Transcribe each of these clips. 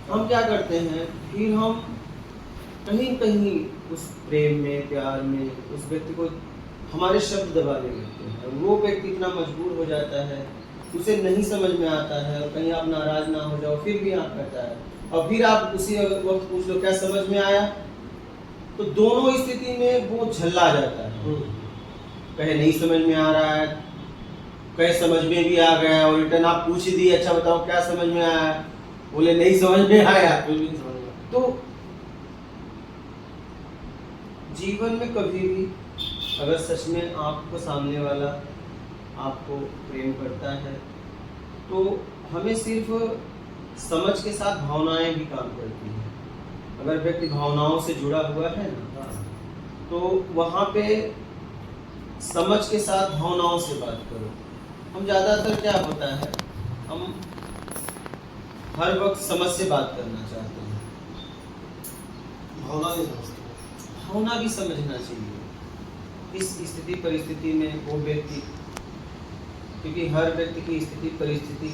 हम क्या करते हैं, फिर हम कहीं कहीं उस प्रेम में, प्यार में उस व्यक्ति को हमारे शब्द दबाने लगते हैं। वो व्यक्ति इतना मजबूर हो जाता है, उसे नहीं समझ में आता है, और कहीं आप नाराज ना हो जाओ फिर भी आप कहता है, और फिर आप उसी वक्त पूछ लो क्या समझ में आया, तो दोनों स्थिति में वो झल्ला जाता है। कहे नहीं समझ में आ रहा है, कहे समझ में भी आ गया, और रिटर्न आप पूछ ही दिए अच्छा बताओ क्या समझ में आया, बोले नहीं समझ में आया। तो जीवन में कभी भी अगर सच में आपको सामने वाला आपको प्रेम करता है, तो हमें सिर्फ समझ के साथ भावनाएं भी काम करती हैं। अगर व्यक्ति भावनाओं से जुड़ा हुआ है ना, तो वहाँ पे समझ के साथ भावनाओं से बात करो। हम ज़्यादातर क्या होता है, हम हर वक्त समझ से बात करना चाहते हैं, भावना नहीं समझते। भावना भी समझना चाहिए इस स्थिति परिस्थिति में वो व्यक्ति, क्योंकि हर व्यक्ति की स्थिति परिस्थिति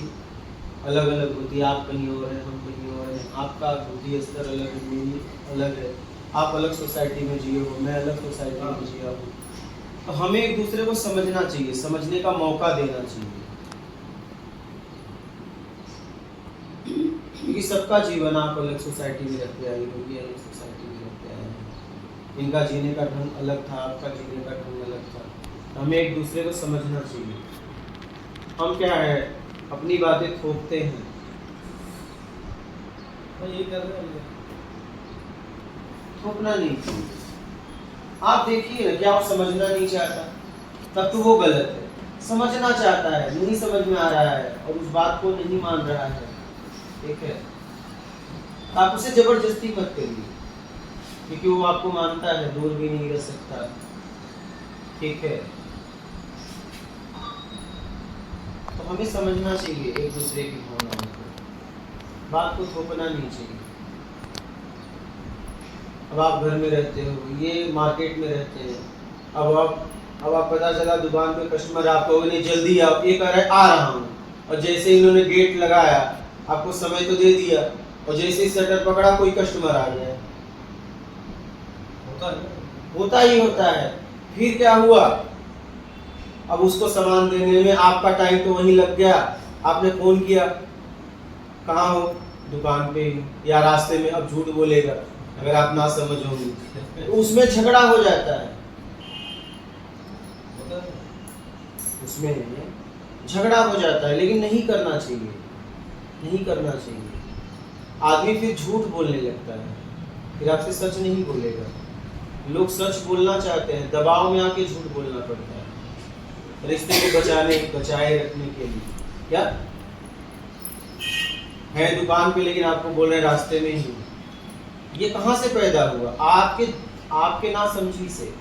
अलग अलग होती है। आप कहीं और हैं, हम कहीं और हैं, आपका बुद्धि स्तर अलग है, मेरी अलग है, आप अलग सोसाइटी में जिए हो, मैं अलग सोसाइटी में जिया हूँ। तो हमें एक दूसरे को समझना चाहिए, समझने का मौका देना चाहिए, क्योंकि सबका जीवन, आप अलग सोसाइटी में रहते आए हो, ये अलग सोसाइटी में रहते आए हैं, इनका जीने का ढंग अलग था, आपका जीने का ढंग अलग था। हमें एक दूसरे को समझना चाहिए। हम क्या है, अपनी बातें थोपते हैं, ये कर रहे हैं। थोपना नहीं चाहिए। आप देखिए ना, क्या वो समझना नहीं चाहता, तब तो वो गलत है। समझना चाहता है, नहीं समझ में आ रहा है और उस बात को नहीं मान रहा है, ठीक है, आप उसे जबरदस्ती मत करिए, क्योंकि वो आपको मानता है, दूर भी नहीं रह सकता, ठीक है। तो हमें समझना चाहिए एक दूसरे की भावनाओं को, बात को थोपना नहीं चाहिए। अब आप घर में रहते हो, ये मार्केट में रहते हैं, अब आप पता चला दुकान पे कस्टमर, आप कहोगे नहीं जल्दी आओ, ये कह रहा है आ रहा हूँ, और जैसे इन्होंने गेट लगाया, आपको समय तो दे दिया, और जैसे ही शटर पकड़ा कोई कस्टमर आ गया। होता ही होता है। फिर क्या हुआ, अब उसको सामान देने में आपका टाइम तो वहीं लग गया, आपने फोन किया, कहाँ हो, दुकान पे या रास्ते में, अब झूठ बोलेगा अगर आप ना समझोगे, तो उसमें झगड़ा हो जाता है, उसमें झगड़ा हो जाता है। लेकिन नहीं करना चाहिए, नहीं करना चाहिए। आदमी फिर झूठ बोलने लगता है, फिर आपसे सच नहीं बोलेगा। लोग सच बोलना चाहते हैं, दबाव में आके झूठ बोलना पड़ता है रिश्ते को बचाए रखने के लिए। क्या है दुकान पे, लेकिन आपको बोल रहे हैं रास्ते में ही। ये कहाँ से पैदा हुआ? आपके ना समझी से।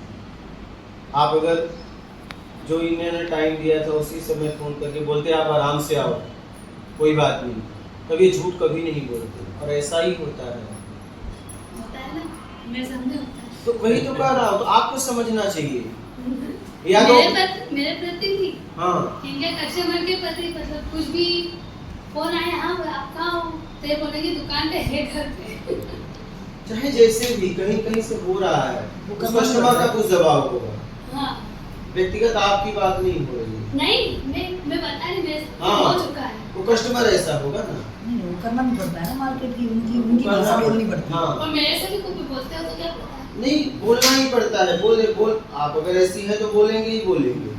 आप अगर जो इन्होंने टाइम दिया था उसी समय फोन करके बोलते आप आराम से आओ, कोई बात नहीं, तब ये झूठ कभी नहीं बोलते, और ऐसा ही होता है ना, मैं समझ होता है। तो वही तो कह रहा हूँ, तो आपको समझना चाहिए। या तो मेरे प्रति भी, हाँ, इनके कस्टमर के प्रति, मतलब कुछ भी फोन आया, हाँ आप कहाँ हो, तो ये बोलेंगे दुकान पे है, घर पे, चाहे जैसे भी कहीं कहीं से हो रहा है, उस कस्टमर का कुछ दबाव होगा। हाँ, व्यक्तिगत आपकी बात नहीं हो रही है। नहीं, मैं बता रही, मेरे हाँ, हो चुका है। वो कस्टमर ऐसा होगा ना, नहीं, करना भी पड़ता है ना, मार्केट की उनकी भाषा बोलनी पड़ती है। हाँ, और मेरे से भी कोई बोलते हो तो क्या पता है? नहीं बोलना ही पड़ता है। बोल आप अगर ऐसी है तो बोलेंगे ही बोलेंगे।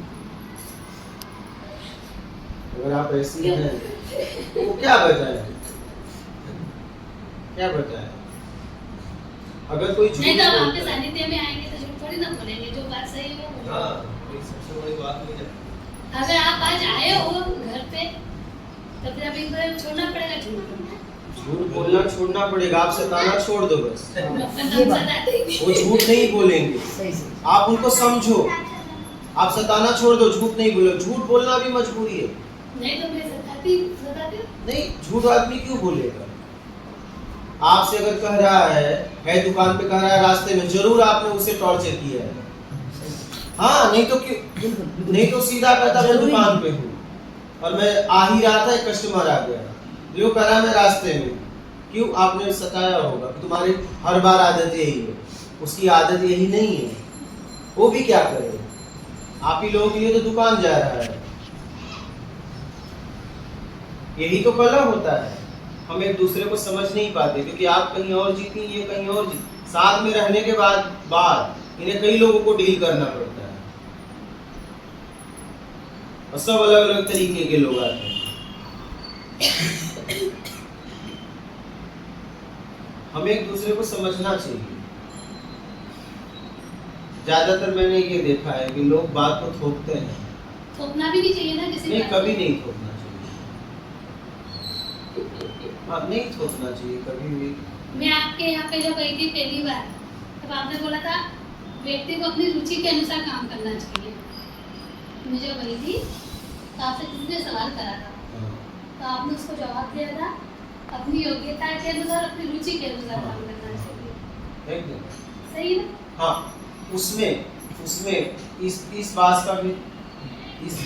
अगर आप ऐसी हैं तो क्या बताए, क्या बताए? अगर कोई झूठ नहीं तो अब बोलता आपके है, सानिध्य में आएंगे तो झूठ थोड़ी ना बोलेंगे, जो बात सही है वो बोलेंगे। हाँ, ये सबसे बड़ी बात नहीं है। अगर आप आज आए हो घर पे तो फिर आप इनको छोड़ना पड़ेगा, झूठ बोलना छोड़ना पड़ेगा। आप सताना छोड़ दो बस, ये बात वो झूठ नहीं बोलेंगे। सही से। आप उनको समझो, आप सताना छोड़ दो, झूठ नहीं बोलो। झूठ बोलना भी मजबूरी है। नहीं तो मैं सताती हूँ। नहीं, झूठ आदमी क्यों बोलेगा? आपसे अगर कह रहा है दुकान पे कह रहा है रास्ते में, जरूर आपने उसे टॉर्चर किया है। हाँ, नहीं तो क्यों, नहीं तो सीधा कहता मैं दुकान पे हूँ और मैं आ ही रहा था, एक कस्टमर आ गया, जो कह रहा मैं रास्ते में, क्यों आपने सताया होगा कि तुम्हारी हर बार आदत यही है, उसकी आदत यही नहीं है, वो भी क्या करे, आप ही लोगों के लिए तो दुकान जा रहा है। यही तो कलह होता है, हम एक दूसरे को समझ नहीं पाते क्योंकि आप कहीं और जीती, ये कहीं और जीती। साथ में रहने के बाद इन्हें कई लोगों को डील करना पड़ता है और सब अलग अलग तरीके के लोग आते हैं। हमें एक दूसरे को समझना चाहिए। ज्यादातर मैंने ये देखा है कि लोग बात को थोपते हैं। थोपना भी नहीं चाहिए ना किसी नहीं, बात कभी को। नहीं थोपना चाहिए। हाँ, नहीं थोपना चाहिए कभी भी। मैं आपके यहाँ पे जो गई थी पहली बार, तब आपने बोला था व्यक्ति को अपनी रुचि के अनुसार काम करना चाहिए। मैं जो गई थी तो आपसे किसी ने सवाल करा था, तो आपने उसको जवाब दिया था अपनी योग्यता के अनुसार, अपनी रुचि के अनुसार काम करना चाहिए। एकदम सही ना? हाँ, उसमें इस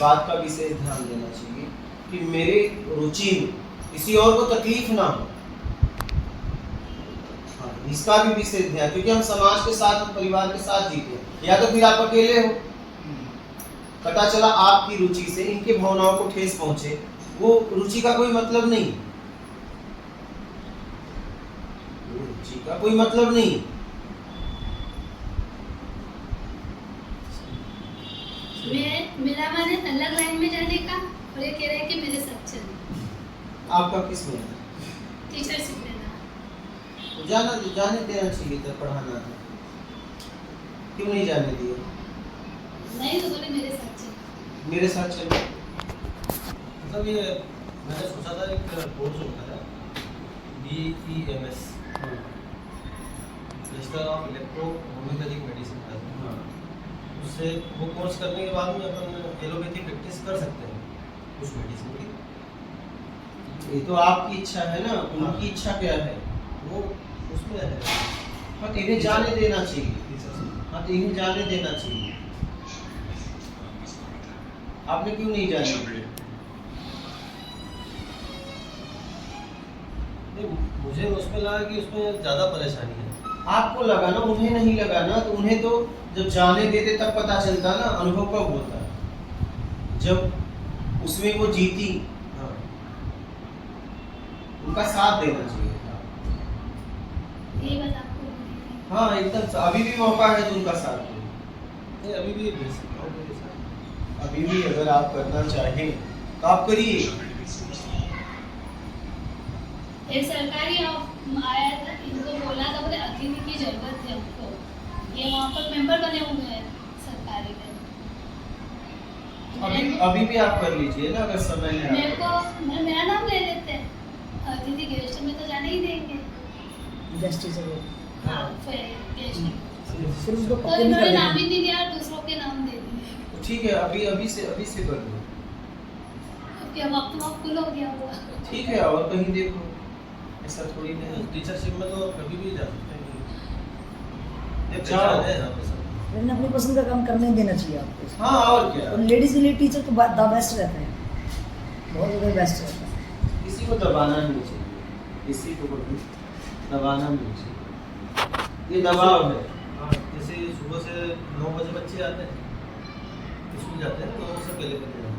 बात का विशेष ध्यान देना चाहिए कि मेरे रुचि में किसी और को तकलीफ ना हो। हाँ, इसका भी विशेष ध्यान, क्योंकि हम समाज के साथ, हम परिवार के साथ जीते हैं। या तो फिर आप अकेले हो, पता चला आपकी रुचि से इनके भावनाओं को ठेस पहुंचे, वो रुचि का कोई मतलब नहीं, वो रुचि का कोई मतलब नहीं। मेरा मन है अलग लाइन में जाने का, और ये कह रहे हैं कि मेरे साथ चले। आपका किस में है? टीचरशिप लेना। जाने देना चाहिए था, पढ़ाना था, क्यों नहीं जाने दिया? नहीं तो बोले मेरे साथ चले। मेरे साथ चलो। मतलब ये मैंने सोचा था एक कोर्स होता है BEMS, bachelor of electro homeopathic medicine का। उससे वो कोर्स करने के बाद में अपन एलोपैथी प्रैक्टिस कर सकते हैं उस मेडिसिन की। ये तो आपकी इच्छा है ना, उनकी इच्छा क्या है? वो उसमें है। हाँ, तो इन्हें जाने देना चाहिए। हाँ, तो इन्हें जाने देना चाहिए। आपने क्यों नहीं जाने दिया? मुझे उसमें लगा कि उसमें ज़्यादा परेशानी है। आपको लगा ना, उन्हें नहीं लगा ना। तो उन्हें तो जब जाने देते तब पता चलता ना, अनुभव कब होता है जब उसमें वो जीती। हाँ, उनका साथ देना चाहिए था। ये बात आपको। हाँ, एकदम। अभी भी मौका है तो उनका साथ दो। नहीं अभी भी भेज सकता हूँ मेरे साथ। अभी भी अगर आप करना चाहें तो आप करिए। एक सरकारी आया था, इनको बोला था, बोले अतिथि की जरूरत है हमको, ये वहाँ पर मेंबर बने हुए हैं सरकारी में। अभी भी आप कर लीजिए ना, अगर समय है मेरे आपके को मेरा नाम ले लेते हैं, अतिथि गेस्ट में तो जाने ही देंगे। गेस्ट टीचर हो। हाँ, फिर गेस्ट फिर उसको तो पक्के नहीं इन्होंने कर नाम देंगे। ही नहीं दिया और दूसरों के नाम दे दिए। तो ठीक है, अभी से कर लो। अब क्या वक्त फुल हो गया हुआ। ठीक है, और कहीं देखो, ऐसा थोड़ी नहीं। टीचरशिप में तो कभी भी जा सकते हैं। ये अच्छा। पहचान है यहाँ पे सब। लेकिन अपनी पसंद का काम करने देना चाहिए आपको। हाँ, और क्या। और लेडीज के लिए टीचर तो द बेस्ट रहता है, बहुत ज़्यादा बेस्ट रहता है। किसी को दबाना नहीं चाहिए, किसी को कभी दबाना नहीं चाहिए। ये दबाव है। हाँ, जैसे सुबह से 9 बजे बच्चे आते हैं, स्कूल जाते हैं, 9 से पहले पहले जाते हैं।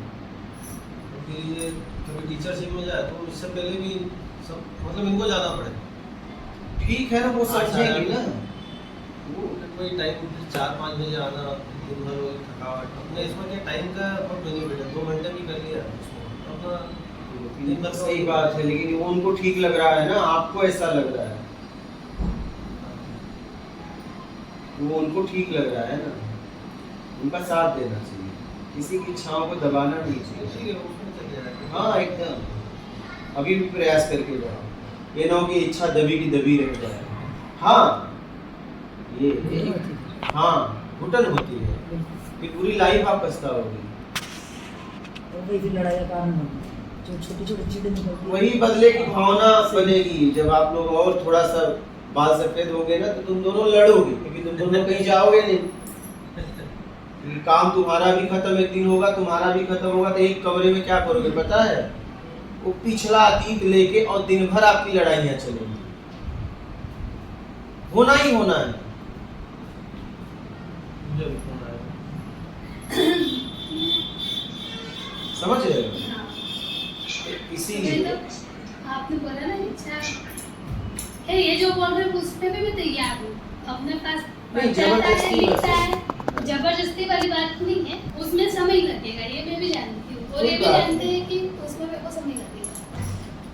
तो फिर ये कभी टीचरशिप में जाए तो इससे पहले भी सब मतलब इनको जाना पड़े। ठीक है ना, वो समझेगी ना। वो कोई टाइम 4-5 बजे आना, दिन भर वही थकावट। अपने इसमें क्या टाइम का बहुत बेनिफिट है, 2 घंटे भी कर लिया उसमें अपना दिन भर। सही बात है, लेकिन वो उनको ठीक लग रहा है ना, आपको ऐसा लग रहा है। वो उनको ठीक लग रहा है ना, उनका साथ देना चाहिए, किसी की इच्छाओं को दबाना नहीं चाहिए। ठीक है, उसमें चल जाएगा। हाँ, एकदम। अभी भी प्रयास करके जाओ, ये ना हो कि इच्छा दबी की दबी रह जाए। हाँ, ये हाँ, घुटन होती है, फिर पूरी लाइफ आप पछताओगे। और वही फिर लड़ाई का कारण बनता है, जो छोटी छोटी चीजें निकलती हैं। वही बदले की भावना बनेगी जब आप लोग और थोड़ा सा बाल सफेद होंगे ना, तो तुम दोनों लड़ोगे, क्योंकि तुम दोनों कहीं जाओगे नहीं। काम तुम्हारा भी खत्म एक दिन होगा, तुम्हारा भी खत्म होगा, तो एक कमरे में क्या करोगे पता है? वो पिछला अतीत लेके और दिन भर आपकी लड़ाइयां चलेंगी। होना ही होना है। मुझे भी फोन आया। समझ रहे हो? हाँ। इसीलिए तो आपने बोला ना इच्छा है, ये जो बोल रहे हैं उस पे भी मैं तैयार हूँ। अपने पास नहीं, पढ़ता है, जबरदस्ती लिखता मत है, जबरदस्ती वाली बात नहीं है। उसमें समय लगेगा, ये मैं भी जानती हूँ, और कोई ये भी बात जानते नहीं। हैं कि उसमें मेरे को समय लगेगा।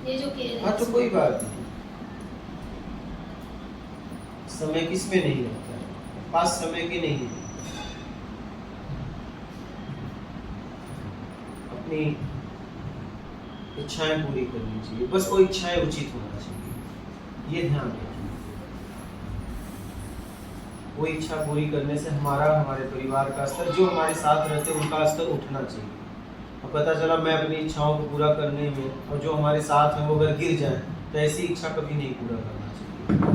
ये जो कह रहे हैं हाँ तो कोई बात नहीं, समय किसमें नहीं लगता है, पास समय की नहीं है। अपनी इच्छाएं पूरी करनी चाहिए, बस वो इच्छाएं उचित होना चाहिए, ये ध्यान रखना। वो इच्छा पूरी करने से हमारे परिवार का स्तर, जो हमारे साथ रहते हैं उनका स्तर उठना चाहिए। और पता चला मैं अपनी इच्छाओं को पूरा करने में और जो हमारे साथ हैं वो अगर गिर जाएं तो ऐसी इच्छा कभी नहीं पूरा करना चाहिए,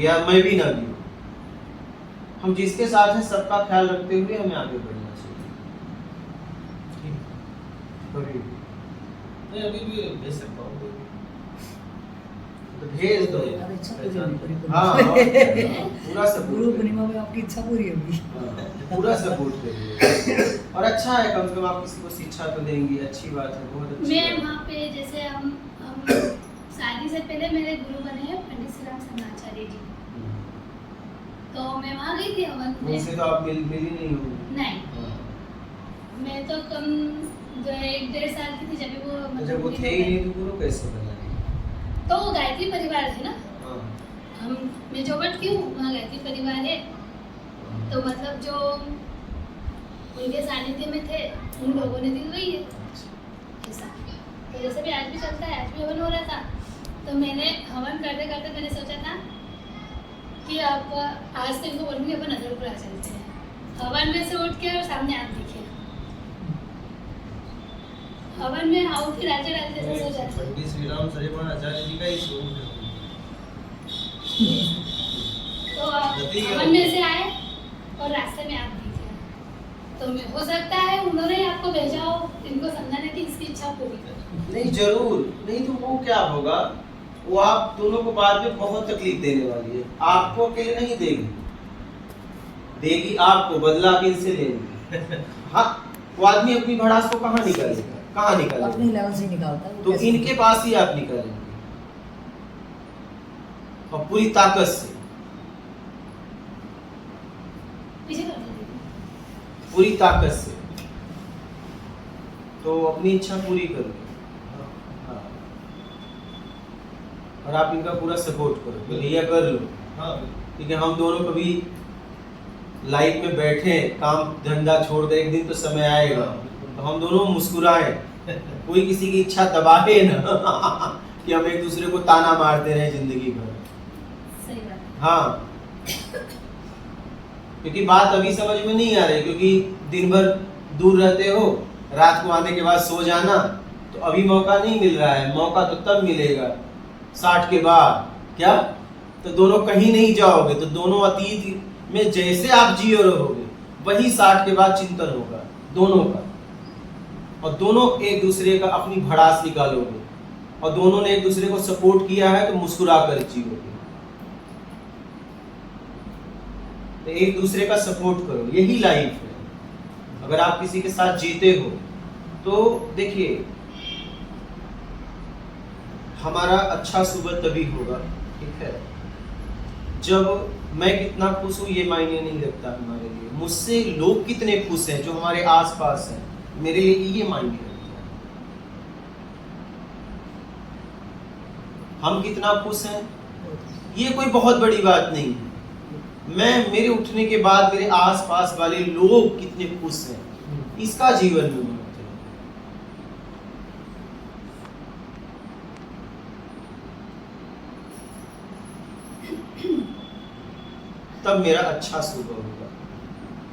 या मैं भी ना गिरूं। हम जिसके साथ हैं सबका ख्याल रखते हुए हमें आगे बढ़ना चाहिए। कभी भी नहीं, अभी भी भेज सकता हूँ। तो भेज दो। अरे इच्छा पूरी होनी पड़ेगी। हाँ पूरा गुरु सपोर्ट पूर्णिमा में आपकी इच्छा पूरी होगी। पूरा सपोर्ट करिए। और अच्छा है, कम से कम आप किसी को शिक्षा तो देंगी, अच्छी बात है, बहुत अच्छी मैं बात है। वहाँ पे जैसे हम शादी से पहले मेरे गुरु बने हैं पंडित श्री राम शर्माचार्य जी, तो मैं वहाँ गई थी हवन में। उनसे तो आप मिली नहीं होंगी। नहीं, हाँ। मैं तो कम 1-1.5 साल की थी जब वो तो जब वो थे ही नहीं तो गुरु कैसे बना? तो वो गायत्री परिवार है ना, हाँ। हम मैं जो बट क्यों वहाँ गायत्री परिवार है, तो मतलब जो उनके सानिध्य में थे उन लोगों ने दिलवाई है ऐसा। तो जैसे भी आज भी चलता है, आज भी हवन हो रहा था, तो मैंने हवन करते करते मैंने सोचा था कि अब आज से इनको बोलूँगी अपन अदरपुर आ चलते हैं। हवन में से उठ के और सामने आप दिखे, हवन में हाउ की राजा राजा जैसे सो जाते हैं। पंडित श्री राम शर्माचार्य जी का ही स्वरूप है। तो हवन में से आए और रास्ते में आप दिखे, तो हो सकता है उन्होंने आपको भेजा हो इनको समझाने की इसकी इच्छा पूरी कर। नहीं जरूर, नहीं तो वो क्या होगा, वो आप दोनों को बाद में बहुत तकलीफ देने वाली है। आपको अकेले नहीं देगी, देगी आपको, बदला के इनसे लेंगे। हाँ, वो आदमी अपनी भड़ास को कहाँ निकालेगा, कहाँ अपने निकालेगा? लेवल से ही निकालता है वो, तो कैसे इनके पास ही आप निकालेंगे और पूरी ताकत से, पीछे कर दीजिए। पूरी ताकत से। तो अपनी इच्छा पूरी करो। हाँ। और आप इनका पूरा सपोर्ट करो, भैया कर लो। हाँ, ठीक है, हम दोनों कभी लाइफ में बैठे, काम धंधा छोड़ दे, एक दिन तो समय आएगा तो हम दोनों मुस्कुराएं, कोई किसी की इच्छा दबाए ना कि हम एक दूसरे को ताना मारते रहे जिंदगी भर। सही बात है। हाँ, क्योंकि बात अभी समझ में नहीं आ रही, क्योंकि दिन भर दूर रहते हो, रात को आने के बाद सो जाना, तो अभी मौका नहीं मिल रहा है। मौका तो तब मिलेगा 60 के बाद। क्या? तो दोनों कहीं नहीं जाओगे, तो दोनों अतीत में जैसे आप जियो रहोगे वही 60 के बाद चिंतन होगा दोनों का, और दोनों एक दूसरे का अपनी भड़ास निकालोगे, और दोनों ने एक दूसरे को सपोर्ट किया है तो मुस्कुरा कर जियोगे। तो एक दूसरे का सपोर्ट करो, यही लाइफ है। अगर आप किसी के साथ जीते हो तो देखिए, हमारा अच्छा सुबह तभी होगा, ठीक है, जब मैं कितना खुश हूँ ये मायने नहीं रखता हमारे लिए, मुझसे लोग कितने खुश हैं जो हमारे आसपास हैं, मेरे लिए ये मायने रखता है। हम कितना खुश हैं ये कोई बहुत बड़ी बात नहीं है, मैं मेरे उठने के बाद मेरे आसपास वाले लोग कितने खुश हैं इसका जीवन में महत्व है। तब मेरा अच्छा सुबह होगा,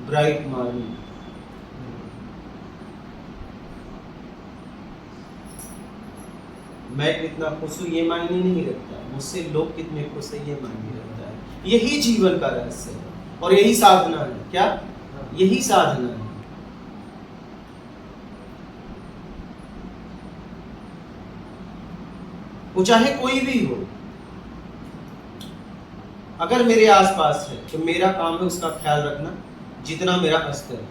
ब्राइट मॉर्निंग। मैं कितना खुश हूँ ये मायने नहीं रखता, मुझसे लोग कितने खुश हैं ये मायने रखता है। यही जीवन का रहस्य है और यही साधना है। क्या? यही साधना है। वो चाहे कोई भी हो, अगर मेरे आसपास है तो मेरा काम है उसका ख्याल रखना जितना मेरा स्तर है।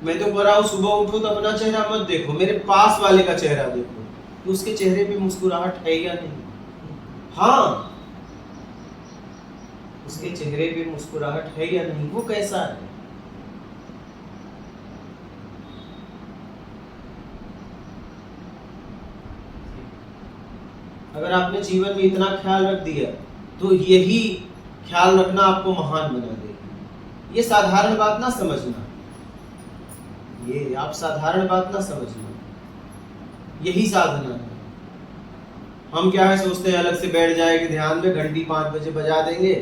मैं तो कह रहा हूं सुबह उठो तो अपना चेहरा मत देखो, मेरे पास वाले का चेहरा देखो कि उसके चेहरे पे मुस्कुराहट है या नहीं। हाँ, उसके चेहरे पे मुस्कुराहट है या नहीं, वो कैसा है। अगर आपने जीवन में इतना ख्याल रख दिया तो यही ख्याल रखना आपको महान बना देगा। ये साधारण बात ना समझना, ये आप साधारण बात ना समझना, यही साधना है। हम क्या है सोचते हैं अलग से बैठ जाएंगे ध्यान में, घंटी 5 बजे बजा देंगे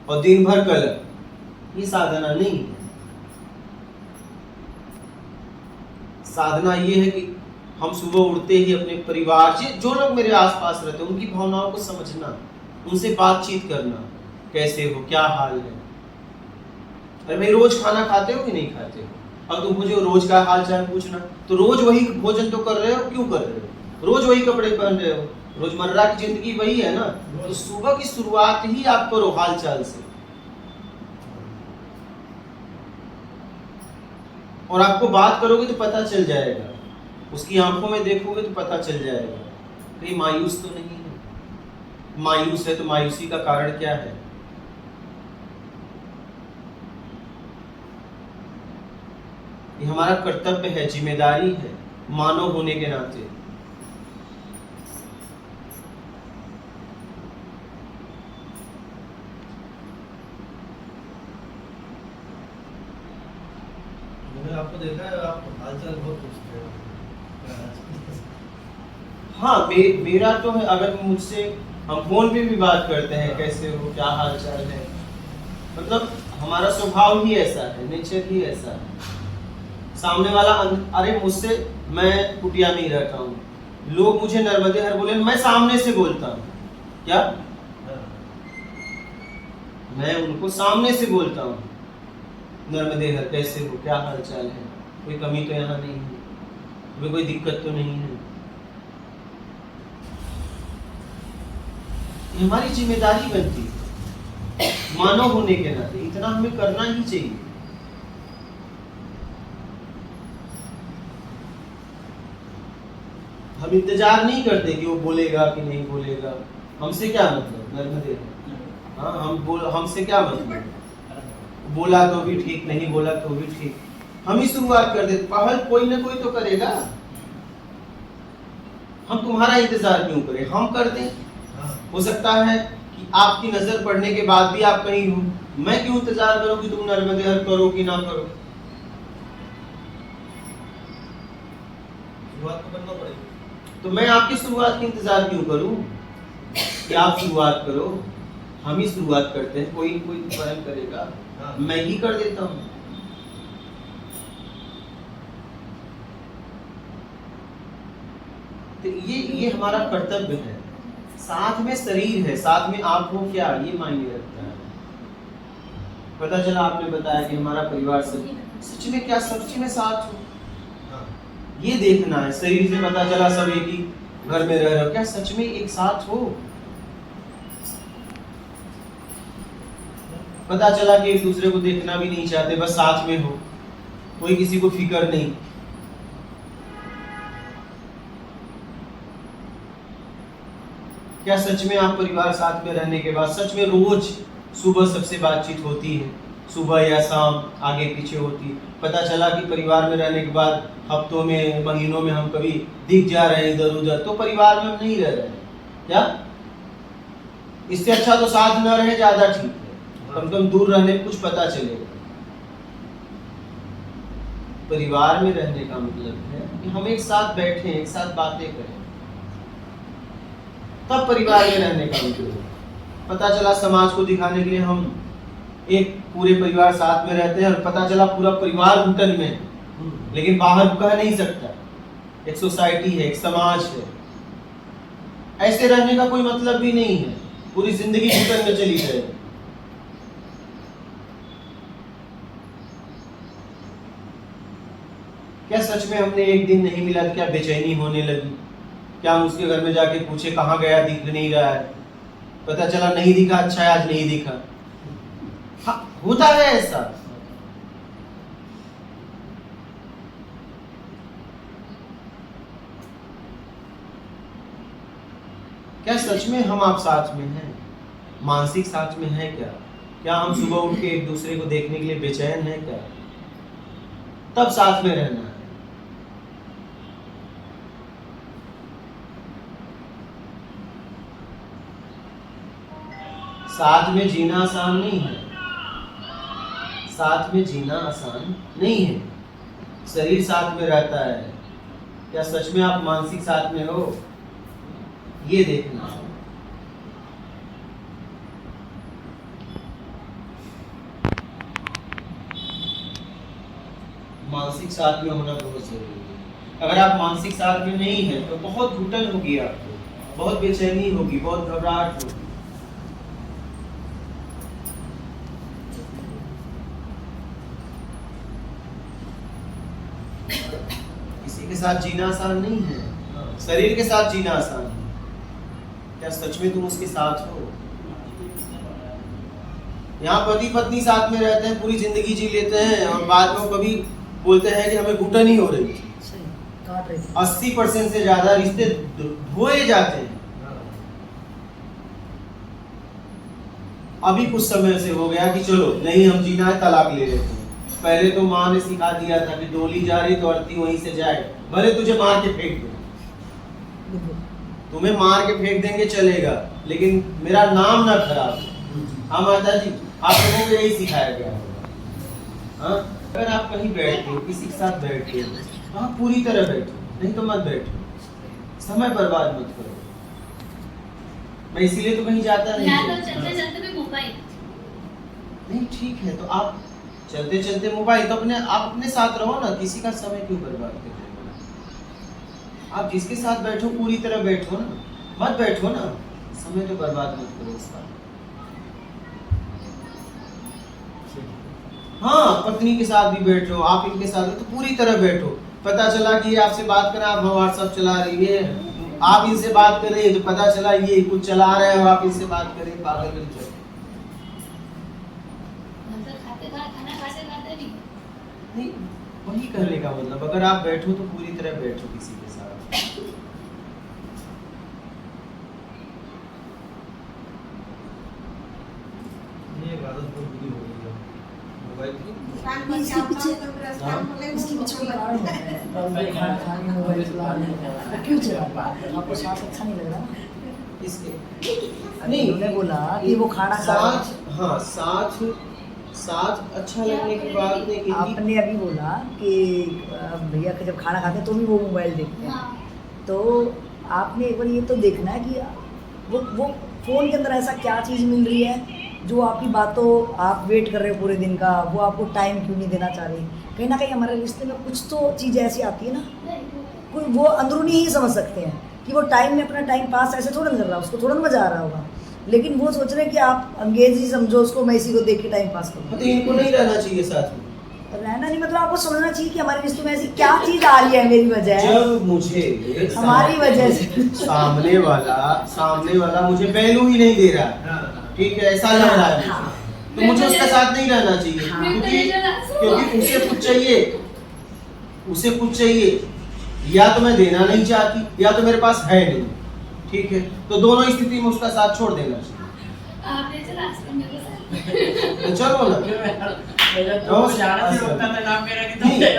और दिन भर कलर। ये साधना नहीं है। साधना ये है कि हम सुबह उठते ही अपने परिवार से जो लोग मेरे आसपास रहते हैं उनकी भावनाओं को समझना, उनसे बातचीत करना, कैसे हो, क्या हाल है। अरे भाई रोज खाना खाते हो कि नहीं खाते हो, अब तुम मुझे रोज का हाल चाल पूछना, तो रोज वही भोजन तो कर रहे हो, क्यों कर रहे हो, रोज वही कपड़े पहन रहे हो, रोजमर्रा की जिंदगी वही है ना। तो सुबह की शुरुआत ही आप करो हाल चाल से, और आपको बात करोगे तो पता चल जाएगा, उसकी आंखों में देखोगे तो पता चल जाएगा तो ये मायूस तो नहीं है। मायूस है तो मायूसी का कारण क्या है। ये हमारा कर्तव्य है, जिम्मेदारी है मानव होने के नाते। मैंने आपको देखा है, आप हालचाल बहुत पूछते हो। हाँ, मेरा तो है, अगर मुझसे हम फोन पे भी बात करते हैं कैसे हो, क्या हाल चाल है, मतलब हमारा स्वभाव ही ऐसा है, नेचर ही ऐसा है। सामने वाला अरे मुझसे, मैं कुटिया में ही रहता हूँ, लोग मुझे नर्मदे हर बोले, मैं सामने से बोलता हूँ, क्या मैं उनको सामने से बोलता हूँ, नर्मदे हर कैसे हो, क्या हाल चाल है, कोई कमी तो यहाँ नहीं है, तुम्हें कोई दिक्कत तो नहीं है। ये हमारी जिम्मेदारी बनती है मानव होने के नाते, इतना हमें करना ही चाहिए। हम इंतजार नहीं करते कि वो बोलेगा कि नहीं बोलेगा, हमसे क्या मतलब, नर्मदे। हाँ, हमसे क्या मतलब, बोला तो भी ठीक, नहीं बोला तो भी ठीक, हम ही शुरुआत कर देते, पहल कोई ना कोई तो करेगा। हम तुम्हारा इंतजार क्यों करें, हम कर दें। हो सकता है कि आपकी नजर पड़ने के बाद भी आप कहीं हो, मैं क्यों इंतजार करूं कि तुम नर्मदे हर करो कि ना करो। शुरुआत तो करना पड़ेगी, तो मैं आपकी शुरुआत की इंतजार क्यों करूं कि आप शुरुआत करो। हम ही शुरुआत करते हैं, कोई स्वयं करेगा, मैं ही कर देता हूं। तो ये हमारा कर्तव्य है। साथ में शरीर है, साथ में आप हो क्या, ये मायने रखता है। पता चला आपने बताया कि हमारा परिवार सच में क्या, सच में साथ हो, ये देखना है। शरीर से पता चला सब एक ही घर में रह रहे हो, क्या सच में एक साथ हो। पता चला कि एक दूसरे को देखना भी नहीं चाहते, बस साथ में हो, कोई किसी को फिक्र नहीं। क्या सच में आप परिवार साथ में रहने के बाद सच में रोज सुबह सबसे बातचीत होती है, सुबह या शाम आगे पीछे होती। पता चला कि परिवार में रहने के बाद हफ्तों में, महीनों में हम कभी दिख जा रहे हैं इधर उधर, तो परिवार में हम नहीं रह रहे हैं क्या। इससे अच्छा तो साथ न रहे, ज्यादा ठीक है, कम से कम दूर रहने कुछ पता चलेगा। परिवार में रहने का मतलब है कि हम एक साथ बैठे, एक साथ बातें करें, तब परिवार में रहने का मतलब है। पता चला समाज को दिखाने के लिए हम एक पूरे परिवार साथ में रहते हैं और पता चला पूरा परिवार घुटन में, लेकिन बाहर कह नहीं सकता, एक सोसाइटी है, एक समाज है। ऐसे रहने का कोई मतलब भी नहीं है, पूरी जिंदगी घुटन में चली जाए। क्या सच में हमने एक दिन नहीं मिला तो क्या बेचैनी होने लगी? क्या हम उसके घर में जाके पूछे कहाँ गया, दिख नहीं रहा है, पता चला नहीं दिखा, अच्छा है आज नहीं दिखा। हाँ, होता है ऐसा। क्या सच में हम आप साथ में हैं? मानसिक साथ में हैं क्या? क्या हम सुबह उठ के एक दूसरे को देखने के लिए बेचैन हैं क्या? तब साथ में रहना है। साथ में जीना आसान नहीं है। साथ में जीना आसान नहीं है। शरीर साथ में रहता है, क्या सच में आप मानसिक साथ में हो? ये देखना। मानसिक साथ में होना बहुत जरूरी है। अगर आप मानसिक साथ में नहीं है तो बहुत घुटन होगी, आपको बहुत बेचैनी होगी, बहुत घबराहट होगी। किसी के साथ जीना आसान नहीं है। शरीर के साथ जीना आसान है, क्या सच में तुम उसके साथ हो? यहाँ पति पत्नी साथ में रहते हैं, पूरी जिंदगी जी लेते हैं और बाद में कभी बोलते हैं कि हमें घुटन ही हो रही थी। 80% से ज्यादा रिश्ते धोए जाते हैं। अभी कुछ समय से हो गया कि चलो नहीं हम जीना है, तलाक ले लेते हैं। पहले तो माँ ने सिखा दिया था कि डोली जा रही तो अर्थी वहीं से जाए, भले तुझे मार के फेंक दो, तुम्हें मार के फेंक देंगे चलेगा, लेकिन मेरा नाम ना खराब हो। हाँ माता जी, आप लोगों को यही सिखाया गया होगा। हाँ, अगर आप कहीं बैठते हो, किसी के साथ बैठते हो, हाँ पूरी तरह बैठो, नहीं तो मत बैठो, समय बर्बाद मत करो। मैं इसीलिए तो कहीं जाता नहीं। तो चलते चलते भी मोबाइल नहीं, ठीक है, तो आप चलते चलते मोबाइल, तो आप अपने साथ रहो ना, किसी का समय क्यों बर्बाद करते हो? आप जिसके साथ बैठो पूरी तरह बैठो ना, मत बैठो ना, समय तो बर्बाद मत करो उसका। हाँ, पत्नी के साथ भी बैठो, आप इनके साथ तो पूरी तरह बैठो। पता चला कि ये आपसे बात कर रहा है, आप व्हाट्सएप चला रही है, आप इनसे बात कर रही है, तो पता चला ये कुछ चला रहे हैं और आप इनसे बात कर रहे हैं, पागल बन जाओ। नहीं, वही करने का मतलब, अगर आप बैठो तो पूरी तरह बैठो किसी के साथ। ये आदत बहुत बुरी हो गई है मोबाइल की। इसके पीछे कोई कारण है? खाना खाने मोबाइल चलाने क्यों चला? आपको साथ अच्छा नहीं लग रहा? इसके नहीं, उन्होंने बोला कि वो खाना खा रहा है। साथ, हाँ साथ अच्छा लगने की बात नहीं की। आपने अभी बोला कि भैया का जब खाना खाते हैं तो भी वो मोबाइल देखते हैं। हाँ। तो आपने एक बार ये तो देखना है कि वो फ़ोन के अंदर ऐसा क्या चीज़ मिल रही है जो आपकी बातों, आप वेट कर रहे हो पूरे दिन का, वो आपको टाइम क्यों नहीं देना चाह रही? कहीं ना कहीं हमारे रिश्ते में कुछ तो चीज़ ऐसी आती है ना, कोई वो अंदरूनी ही समझ सकते हैं कि वो टाइम में अपना टाइम पास ऐसे थोड़ा नहीं कर रहा, उसको थोड़ा मज़ा आ रहा होगा, लेकिन वो सोच रहे हैं कि आप अंग्रेज ही समझो उसको, मैं इसी को देख के टाइम पास करूँ। तो इनको नहीं रहना चाहिए साथ में। रहना नहीं मतलब आपको समझना चाहिए कि हमारे रिश्ते में ऐसी क्या चीज़ आ रही है मेरी वजह, जब मुझे हमारी वजह से सामने वाला मुझे वैल्यू ही नहीं दे रहा, ठीक है, ऐसा लग रहा है हाँ। तो मुझे उसके साथ नहीं रहना चाहिए। हाँ। क्योंकि उसे कुछ चाहिए, या तो मैं देना नहीं चाहती या तो मेरे पास है नहीं, ठीक है, तो दोनों स्थिति में उसका साथ छोड़ देना चाहिए। तो चलो ना,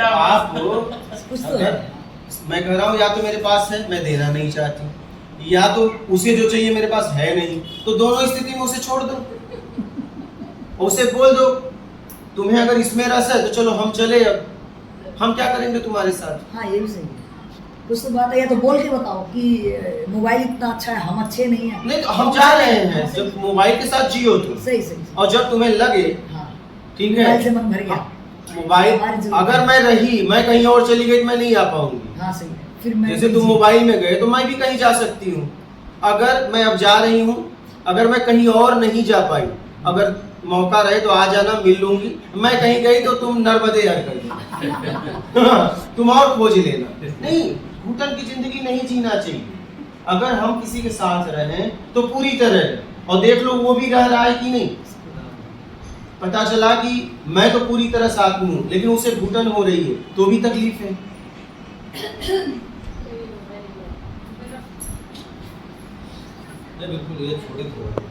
आप कुछ तो है। मैं कह रहा हूँ या तो मेरे पास है, मैं देना नहीं चाहती, या तो उसे जो चाहिए मेरे पास है नहीं, तो दोनों स्थिति में उसे छोड़ दो, उसे बोल दो तुम्हें अगर इसमें रस है तो चलो हम चले, अब हम क्या करेंगे तुम्हारे साथ। हाँ ये भी सही है, कुछ तो बात है, या तो बोल के बताओ कि मोबाइल इतना अच्छा है, हम अच्छे नहीं हैं। नहीं तो हम जा रहे हैं, जब मोबाइल के साथ जियो तुम, सही सही। और जब तुम्हें लगे, हाँ, ठीक है, मोबाइल से मन भर गया। मोबाइल अगर मैं कहीं और चली गई तो मैं नहीं आ पाऊंगी। हाँ सही है, फिर मैं जैसे तुम मोबाइल में गए तो मैं भी कहीं जा सकती हूँ। अगर मैं अब जा रही हूँ, अगर मैं कहीं और नहीं जा पाई, अगर मौका रहे तो आ जाना, मिल लूंगी। मैं कहीं गई तो तुम नर्मदे यार कर देना। तुम और खोज लेना। नहीं, घुटन की जिंदगी नहीं जीना चाहिए। अगर हम किसी के साथ रहें तो पूरी तरह रहें। और देख लो वो भी रह रहा है कि नहीं। पता चला कि मैं तो पूरी तरह साथ में हूँ, लेकिन उसे घुटन हो रही है तो भी तकलीफ है। नहीं बिल्कुल, ये छोटे थोड़ा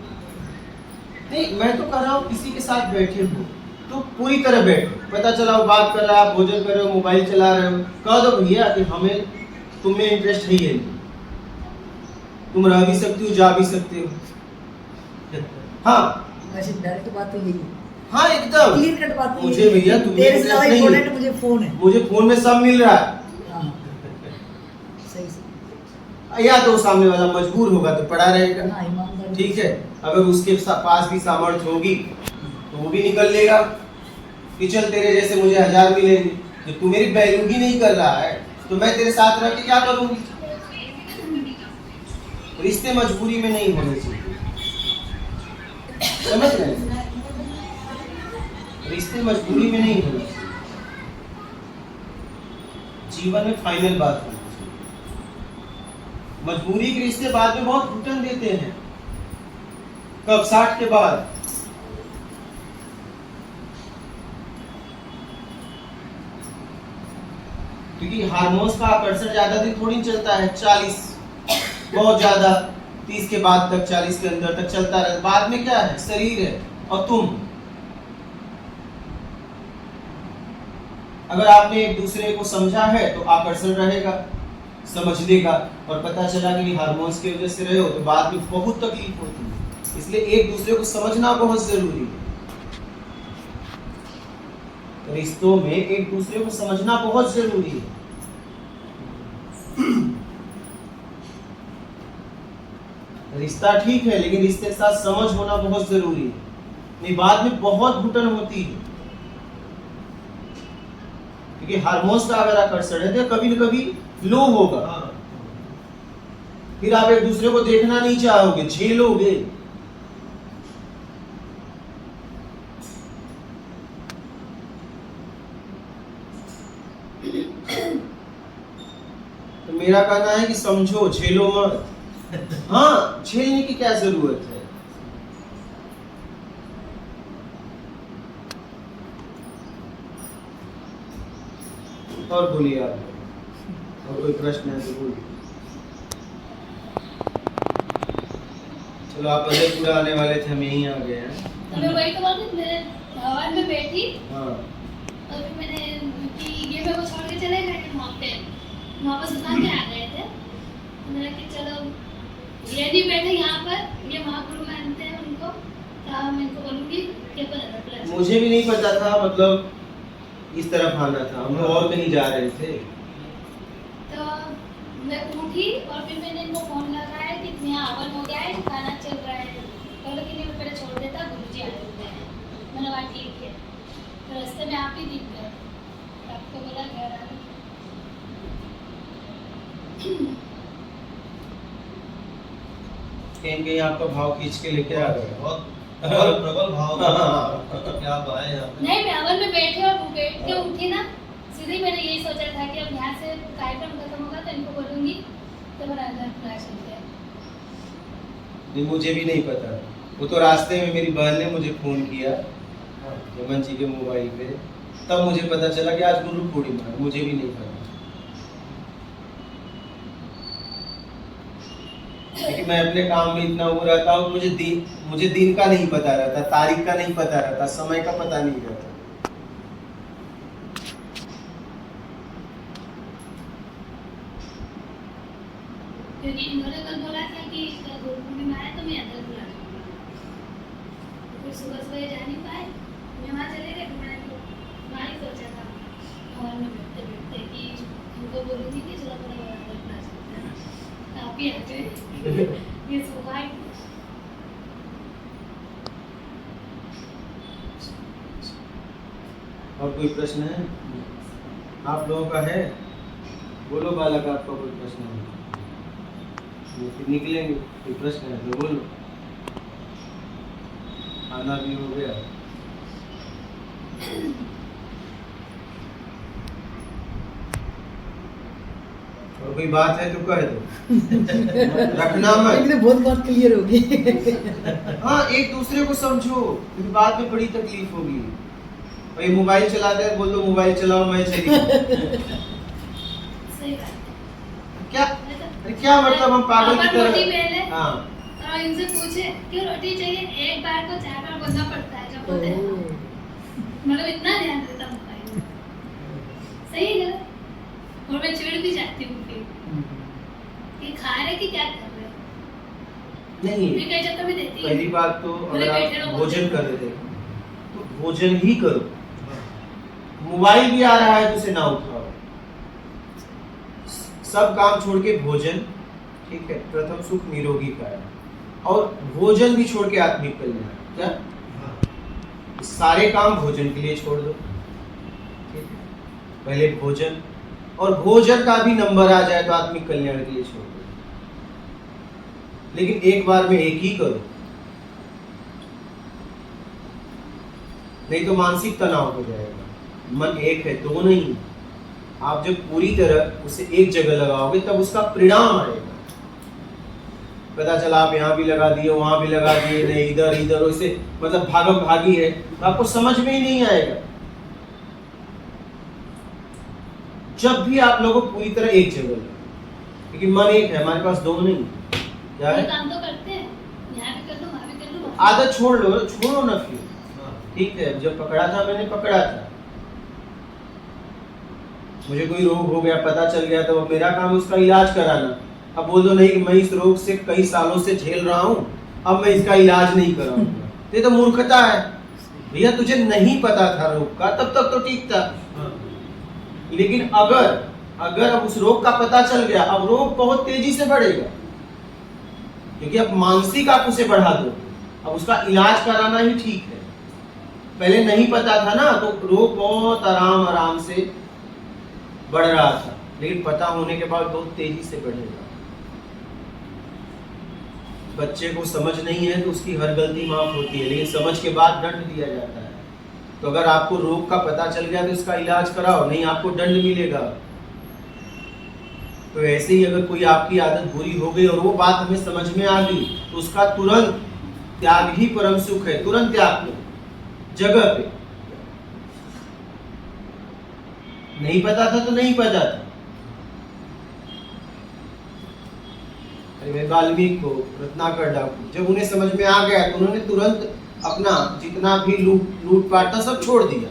नहीं, मैं तो कह रहा हूँ किसी के साथ बैठे हो तो पूरी तरह बैठो। पता चला वो बात कर रहा है, भोजन कर रहे हो, मोबाइल चला रहे हो, कह दो भैया कि हमें तुम्हें इंटरेस्ट है ही नहीं। तुम रह भी सकती हो, जा भी सकते हो। हाँ वैसे डायरेक्ट बात तो यही है, हाँ एकदम क्लियर कट बात तो मुझे यही है भैया कि तुम्हें तेरे से ज्यादा इंटरेस्ट नहीं इम्पोर्टेंट है। मुझे फोन है। मुझे फोन में सब मिल रहा है। हाँ, सही से। या तो सामने वाला मजबूर होगा तो पड़ा रहेगा, हाँ, ईमानदारी। ठीक है। अगर उसके पास भी सामर्थ्य होगी तो वो भी निकल लेगा कि चल तेरे जैसे मुझे 1000 मिलेंगे। तो तू मेरी वैल्यू ही नहीं कर रहा है तो मैं तेरे साथ रह के क्या करूंगी। रिश्ते मजबूरी में नहीं होने चाहिए, समझ रहे हैं? रिश्ते मजबूरी में नहीं होने चाहिए। जीवन में फाइनल बात होनी चाहिए। मजबूरी के रिश्ते बाद में बहुत घुटन देते हैं। कब? 60 के बाद। क्योंकि हार्मोन्स का आकर्षण ज्यादा दिन थोड़ी चलता है। 40 बहुत ज्यादा, 30 के बाद तक, 40 के अंदर तक चलता रहता। बाद में क्या है? शरीर है और तुम। अगर आपने एक दूसरे को समझा है तो आकर्षण रहेगा, समझने का। और पता चला कि हार्मोन्स की वजह से रहे हो तो बाद में बहुत तकलीफ होती है। इसलिए एक दूसरे को समझना बहुत जरूरी है। रिश्तों में एक दूसरे को समझना बहुत जरूरी है। रिश्ता ठीक है लेकिन रिश्ते के साथ समझ होना बहुत जरूरी है। नहीं, बाद में बहुत घुटन होती है। क्योंकि हार्मोन्स का अगर आकर्षण है तो कभी न कभी लो होगा। हाँ। फिर आप एक दूसरे को देखना नहीं चाहोगे, झेलोगे। तो मेरा कहना है कि समझो, झेलो मत। हाँ, झेलने की क्या जरूरत है। और बोलिए आप, और कोई प्रश्न है तो बोलिए। चलो, आप पहले पूरा आने वाले थे, हम यहीं आ गए हैं। तो मैं वही तो बोल रही, मेरे भवन में बैठी हाँ तो फिर मैंने कि ये मेरे को छोड़ के चले गए वहाँ पे, वापस दुकान में आ गए थे। तो मैंने कि चलो ये नहीं बैठे यहाँ पर, ये महापुरुष मानते हैं उनको, तो मैं इनको बोलूँगी कि अपन मुझे भी नहीं पता था, मतलब इस तरफ आना था, हम लोग और कहीं जा रहे थे। तो मैं उठी और फिर मैंने इनको फोन लगाया कि यहाँ हवन हो गया है, खाना चल रहा है। बोले कि नहीं, मैं पहले छोड़ देता, गुरुजी आ जाते हैं। मैंने कहा ठीक है। तो रास्ते में आप ही दिख गए, आपको बोला घर आ गए। कहीं कहीं आपका भाव खींच के लेके आ गए। बहुत प्रबल भाव क्या आए यहाँ पे। नहीं, मैं हवन में बैठे और वो बैठ के उठी ना, सीधे मैंने यही सोचा था कि अब यहाँ से कार्यक्रम खत्म होगा तो इनको बोलूँगी तो मेरा घर खुला चलते हैं। नहीं, मुझे भी नहीं पता। वो तो रास्ते में मेरी बहन ने मुझे फोन किया, हेमंत जी के मोबाइल पे, तब मुझे पता चला कि आज गुरु पूर्णिमा है। मुझे भी नहीं पता, लेकिन मैं अपने काम में इतना वो रहता हूँ, मुझे दिन का नहीं पता रहता, तारीख का नहीं पता रहता, समय का पता नहीं रहता। क्योंकि इन्होंने कल बोला था कि गुरु पूर्णिमा है तो मैं अंदर बुला दूँगा। फिर सुबह सुबह जा नहीं पाए, मैं वहाँ चले गए। फिर मैंने वहाँ ही सोचा था हवन में बैठते बैठते कि उनको बोलूँगी कि चलो थोड़ा अंदर बुला सकते हैं। आप ही आ गए, ये सौभाग्य। और कोई प्रश्न है आप लोगों का? है, बोलो बालक, आपका कोई प्रश्न है? फिर निकलेंगे। कोई प्रश्न है तो बोलो। खाना भी हो गया। और कोई बात है तो कह दो, रखना मत। लेकिन बहुत बात क्लियर होगी। हाँ, एक दूसरे को समझो, फिर बाद में बड़ी तकलीफ होगी। भाई मोबाइल चलाते हैं, बोल दो मोबाइल चलाओ, मैं चली। सही बात क्या अरे क्या मतलब हम पागल की रोटी तरह। बेले हाँ, और इनसे पूछे क्यों रोटी चाहिए, एक बार को 4 बार बोलना पड़ता है जब बोलते हैं। मतलब इतना ध्यान देता मोबाइल में। सही है गलत? और मैं चिढ़ भी जाती हूँ फिर कि खा रहे कि क्या कर रहे हो। नहीं फिर कई चक्कर में देती पहली है। बात तो बोले अगर बैठे आप रहो, भोजन बोलते कर रहे थे तो भोजन ही करो। मोबाइल भी आ रहा है तो उसे ना उठाओ। सब काम छोड़ के भोजन, ठीक है, प्रथम सुख निरोगी काया, और भोजन भी छोड़ के आत्मिक कल्याण। क्या सारे काम भोजन के लिए छोड़ दो, ठीक है, पहले भोजन, और भोजन का भी नंबर आ जाए तो आत्मिक कल्याण के लिए छोड़ दो। लेकिन एक बार में एक ही करो, नहीं तो मानसिक तनाव हो जाएगा। मन एक है, दो नहीं। आप जब पूरी तरह उसे एक जगह लगाओगे तब उसका परिणाम आएगा। पता चला आप यहाँ भी लगा दिए, वहां भी लगा दिए, नहीं इधर इधर, उसे मतलब भागम भागी है, तो आपको समझ में ही नहीं आएगा। जब भी आप लोगों को पूरी तरह एक जगह लगाओ, लेकिन मन एक है, हमारे पास दो नहीं। क्या ये है? काम तो करते हैं, यहाँ भी कर लो, वहाँ भी कर लो। आदत छोड़ो ना फिर। ठीक है, जब पकड़ा था मैंने पकड़ा था, मुझे कोई रोग हो गया, पता चल गया, तो अब मेरा काम उसका इलाज कराना। अब बोल दो नहीं कि मैं इस रोग से कई सालों से झेल रहा हूँ, अब मैं इसका इलाज नहीं कराऊंगा, ये तो मूर्खता है। भैया तुझे नहीं पता था रोग का, तब तक तो ठीक था। लेकिन अगर अब उस रोग का पता चल गया, अब रोग बहुत तेजी से बढ़ेगा, क्योंकि अब मानसिक आप उसे बढ़ा दो। अब उसका इलाज कराना ही ठीक है। पहले नहीं पता था ना, तो रोग बहुत आराम से बढ़ रहा था, लेकिन पता होने के बाद बहुत तेजी से बढ़ेगा। बच्चे को समझ नहीं है तो उसकी हर गलती माफ होती है, लेकिन समझ के बाद दंड दिया जाता है। तो अगर आपको रोग का पता चल गया तो इसका इलाज कराओ, नहीं आपको दंड मिलेगा। तो ऐसे ही अगर कोई आपकी आदत बुरी हो गई और वो बात हमें समझ में आ गई, तो उसका तुरंत त्याग ही परम सुख है। तुरंत त्याग करो, जगह पे। नहीं पता था तो नहीं पता था। वाल्मीकि को, रत्नाकर डाकू, जब उन्हें समझ में आ गया तो उन्होंने तुरंत अपना जितना भी लूटपाट था सब छोड़ दिया।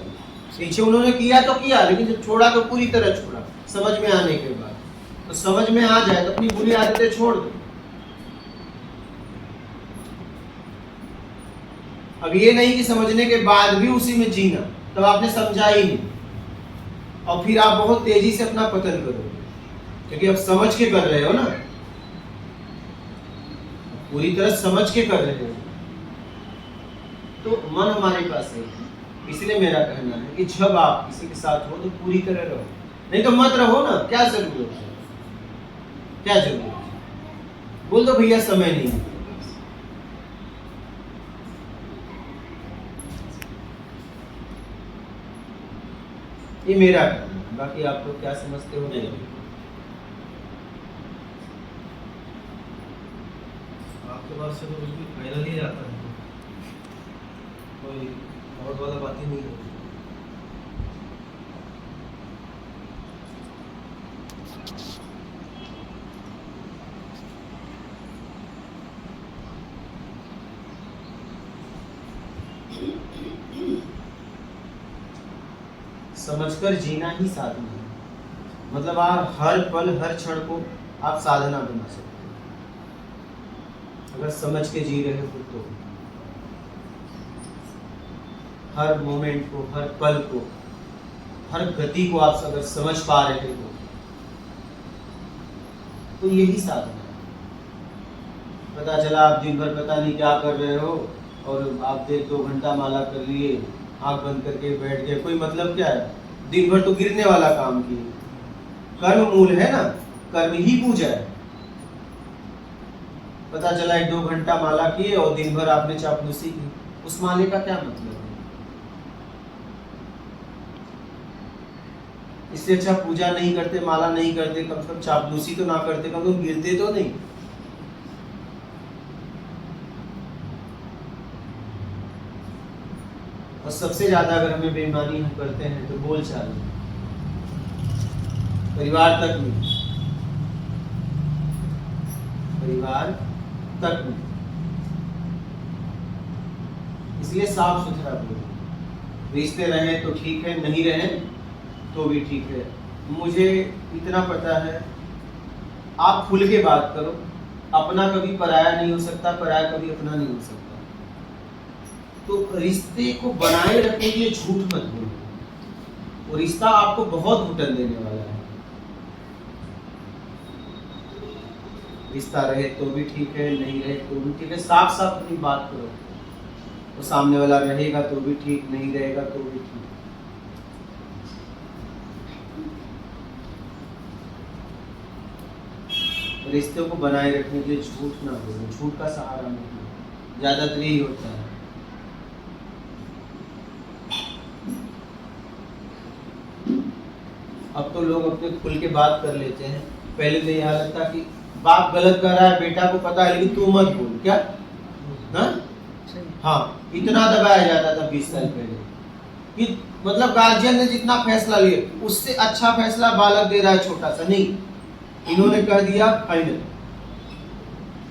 पीछे उन्होंने किया तो किया, लेकिन जब छोड़ा तो पूरी तरह छोड़ा, समझ में आने के बाद। तो समझ में आ जाए तो अपनी बुरी आदतें छोड़ दो। अब ये नहीं कि समझने के बाद भी उसी में जीना, तब आपने समझा ही नहीं, और फिर आप बहुत तेजी से अपना पतन करोगे, क्योंकि अब समझ के कर रहे हो ना, पूरी तरह समझ के कर रहे हो। तो मन हमारे पास है, इसलिए मेरा कहना है कि जब आप किसी के साथ हो तो पूरी तरह रहो, नहीं तो मत रहो ना। क्या जरूरत है, क्या जरूरत है? बोल दो भैया समय नहीं है। ये मेरा कहना है, बाकी आप लोग क्या समझते हो? आपके पास से तो बिल्कुल फाइनल ही आता है, कोई बहुत वाला बात ही नहीं होती। समझकर जीना ही साधना है। मतलब आप हर पल हर क्षण को आप साधना बना सकते हो, अगर समझ के जी रहे हो तो। हर मोमेंट को, हर पल को, हर गति को आप अगर समझ पा रहे हो तो यही साधना है। पता चला आप दिन भर पता नहीं क्या कर रहे हो और आप 1-2 घंटा माला कर लिए, आंख बंद करके बैठ गए, कोई मतलब क्या है? दिन भर तो गिरने वाला काम किए। कर्म मूल है ना, कर्म ही पूजा है। पता चला 1-2 घंटा माला किए और दिन भर आपने चापलूसी की, उस माले का क्या मतलब है? इससे अच्छा पूजा नहीं करते, माला नहीं करते, कम से कम चापलूसी तो ना करते, कम से कम गिरते तो नहीं। और सबसे ज्यादा अगर हमें बेईमानी हम करते हैं तो बोल चाल में, परिवार तक में, परिवार तक में। इसलिए साफ सुथरा बोलो। रिश्ते रहे तो ठीक है, नहीं रहे तो भी ठीक है। मुझे इतना पता है, आप खुल के बात करो। अपना कभी पराया नहीं हो सकता, पराया कभी अपना नहीं हो सकता। तो रिश्ते को बनाए रखने के लिए झूठ मत बोलो। वो रिश्ता आपको बहुत घुटन देने वाला है। रिश्ता रहे तो भी ठीक है, नहीं रहे तो भी ठीक है। साफ साफ अपनी बात करो। वो सामने वाला रहेगा तो भी ठीक, नहीं रहेगा तो भी ठीक। रिश्तों को बनाए रखने के लिए झूठ ना बोलो, झूठ का सहारा नहीं लो। ज्यादातर यही होता है। अब तो लोग अपने खुल के बात कर लेते हैं। पहले तो यह हालत था कि बाप गलत कर रहा है, बेटा को पता है, लेकिन तू मत बोल। क्या हाँ, इतना दबाया जाता था 20 साल पहले कि मतलब गार्जियन ने जितना फैसला लिया उससे अच्छा फैसला बालक दे रहा है छोटा सा। नहीं, इन्होंने कह दिया फाइनल।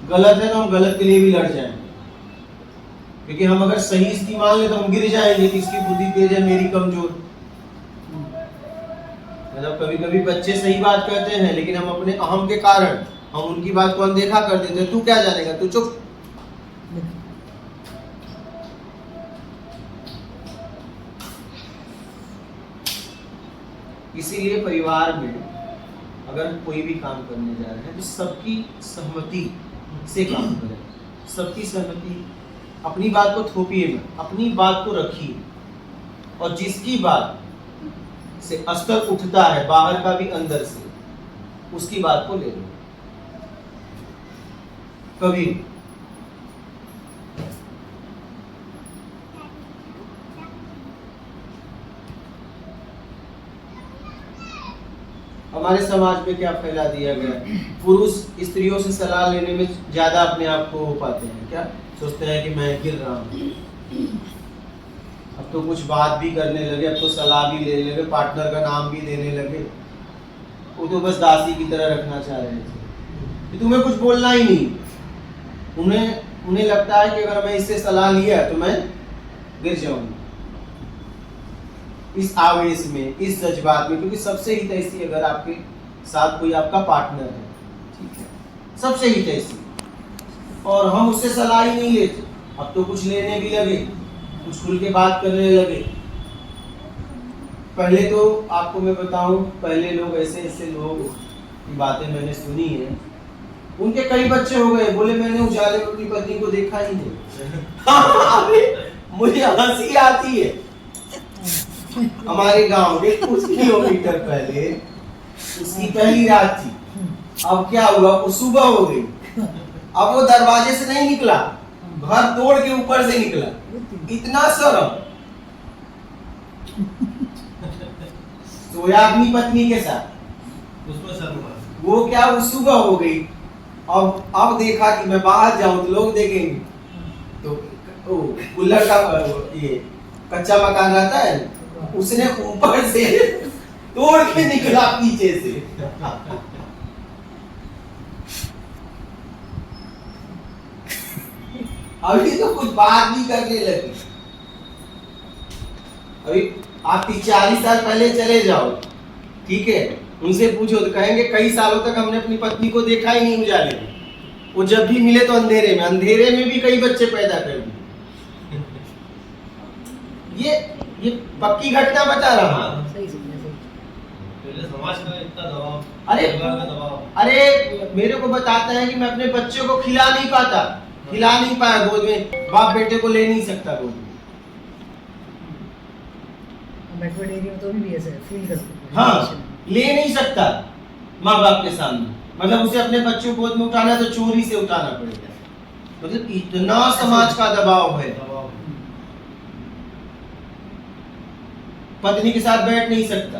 गलत है तो हम गलत के लिए भी लड़ जाएंगे, क्योंकि हम अगर सही इसकी मान ले तो हम गिर जाएंगे कि इसकी बुद्धि तेज है, मेरी कमजोर। मतलब कभी कभी बच्चे सही बात कहते हैं, लेकिन हम अपने अहम के कारण हम उनकी बात को अनदेखा कर देते हैं। तू क्या जानेगा, तू चुप। इसीलिए परिवार में अगर कोई भी काम करने जा रहे हैं तो सबकी सहमति से काम करें। सबकी सहमति, अपनी बात को थोपिए मत, अपनी बात को रखिए। और जिसकी बात से अस्तर उठता है बाहर का भी अंदर से, उसकी बात को ले लो। कभी हमारे समाज में क्या फैला दिया गया, पुरुष स्त्रियों से सलाह लेने में ज्यादा अपने आप को हो पाते हैं। क्या सोचते हैं कि मैं गिर रहा हूं। अब तो कुछ बात भी करने लगे, अब तो सलाह भी लेने लगे, पार्टनर का नाम भी देने लगे। वो तो बस दासी की तरह रखना चाह रहे थे कि तुम्हें कुछ बोलना ही नहीं। उन्हें लगता है कि अगर मैं इससे सलाह लिया तो मैं गिर जाऊंगा। इस आवेश में, इस जज्बात में, क्योंकि सबसे ही तैसी अगर आपके साथ कोई आपका पार्टनर है, ठीक है, सबसे ही तैसी, और हम उससे सलाह ही नहीं लेते। अब तो कुछ लेने भी लगे, कुछ खुल के बात करने लगे। पहले तो आपको मैं बताऊं, पहले लोग ऐसे लोग की बातें मैंने सुनी है, उनके कई बच्चे हो गए, बोले मैंने उजाले में अपनी पत्नी को देखा ही नहीं। मुझे हंसी आती है। हमारे गांव के कुछ किलोमीटर पहले उसकी पहली रात थी। अब क्या हुआ, वो सुबह हो गई। अब वो दरवाजे से नहीं निकला, घर तोड़ के ऊपर से निकला। इतना शर्म। सोया अपनी पत्नी के साथ, उसमें शर्म। वो क्या, वो सुबह हो गई। अब देखा कि मैं बाहर जाऊं तो लोग देखेंगे। तो कूलर का ये कच्चा मकान रहता है, उसने ऊपर से तोड़ के निकला पीछे से। अभी तो कुछ बात भी करने लगी। अभी आप 40 साल पहले चले जाओ, ठीक है, उनसे पूछो तो कहेंगे कई सालों तक हमने अपनी पत्नी को देखा ही नहीं उजाले में। वो जब भी मिले तो अंधेरे में भी कई बच्चे पैदा कर दिए। ये पक्की घटना बता रहा हूँ। पहले समाज का इतना दबाव, अरे परिवार का दबाव। अरे मेरे को बताता है कि मैं अपने बच्चों को खिला नहीं पाया गोद में। बाप बेटे को ले नहीं सकता गोद में। बैकवर्ड एरिया में तो भी ऐसे फील करते हैं। हाँ, ले नहीं सकता माँ बाप के सामने। मतलब उसे अपने बच्चों को गोद में उठाना तो चोरी से उठाना पड़ेगा। मतलब इतना समाज का दबाव है। पत्नी के साथ बैठ नहीं सकता,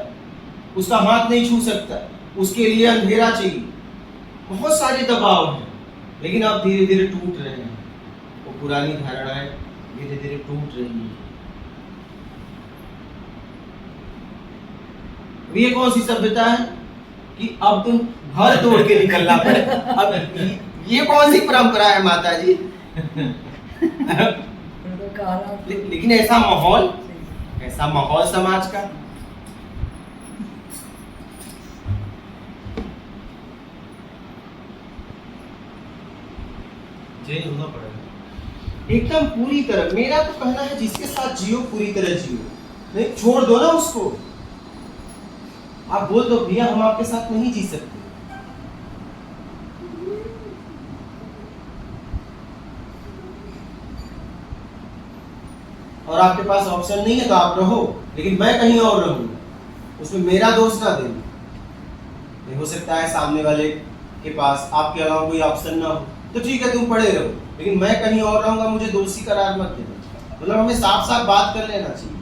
उसका हाथ नहीं छू सकता, उसके लिए अंधेरा चाहिए, बहुत सारे दबाव हैं। लेकिन आप धीरे धीरे टूट रहे हैं, वो पुरानी धारणाएं धीरे धीरे टूट रही हैं। ये कौन सी सभ्यता है कि अब तुम घर तोड़ के निकलना पड़े? अब ये कौन सी परंपरा है माता जी? लेकिन ऐसा माहौल समाज का। चेंज होना पड़ेगा एकदम पूरी तरह। मेरा तो कहना है जिसके साथ जियो पूरी तरह जियो, नहीं छोड़ दो ना उसको। आप बोल दो भैया हम आपके साथ नहीं जी सकते, और आपके पास ऑप्शन नहीं है तो आप रहो, लेकिन मैं कहीं और रहूंगा, उसमें मेरा दोष ना देना। नहीं हो सकता है सामने वाले के पास आपके अलावा कोई ऑप्शन ना हो, तो ठीक है तुम पड़े रहो, लेकिन मैं कहीं और रहूंगा, मुझे दोषी करार मत देना। मतलब हमें साफ साफ बात कर लेना चाहिए,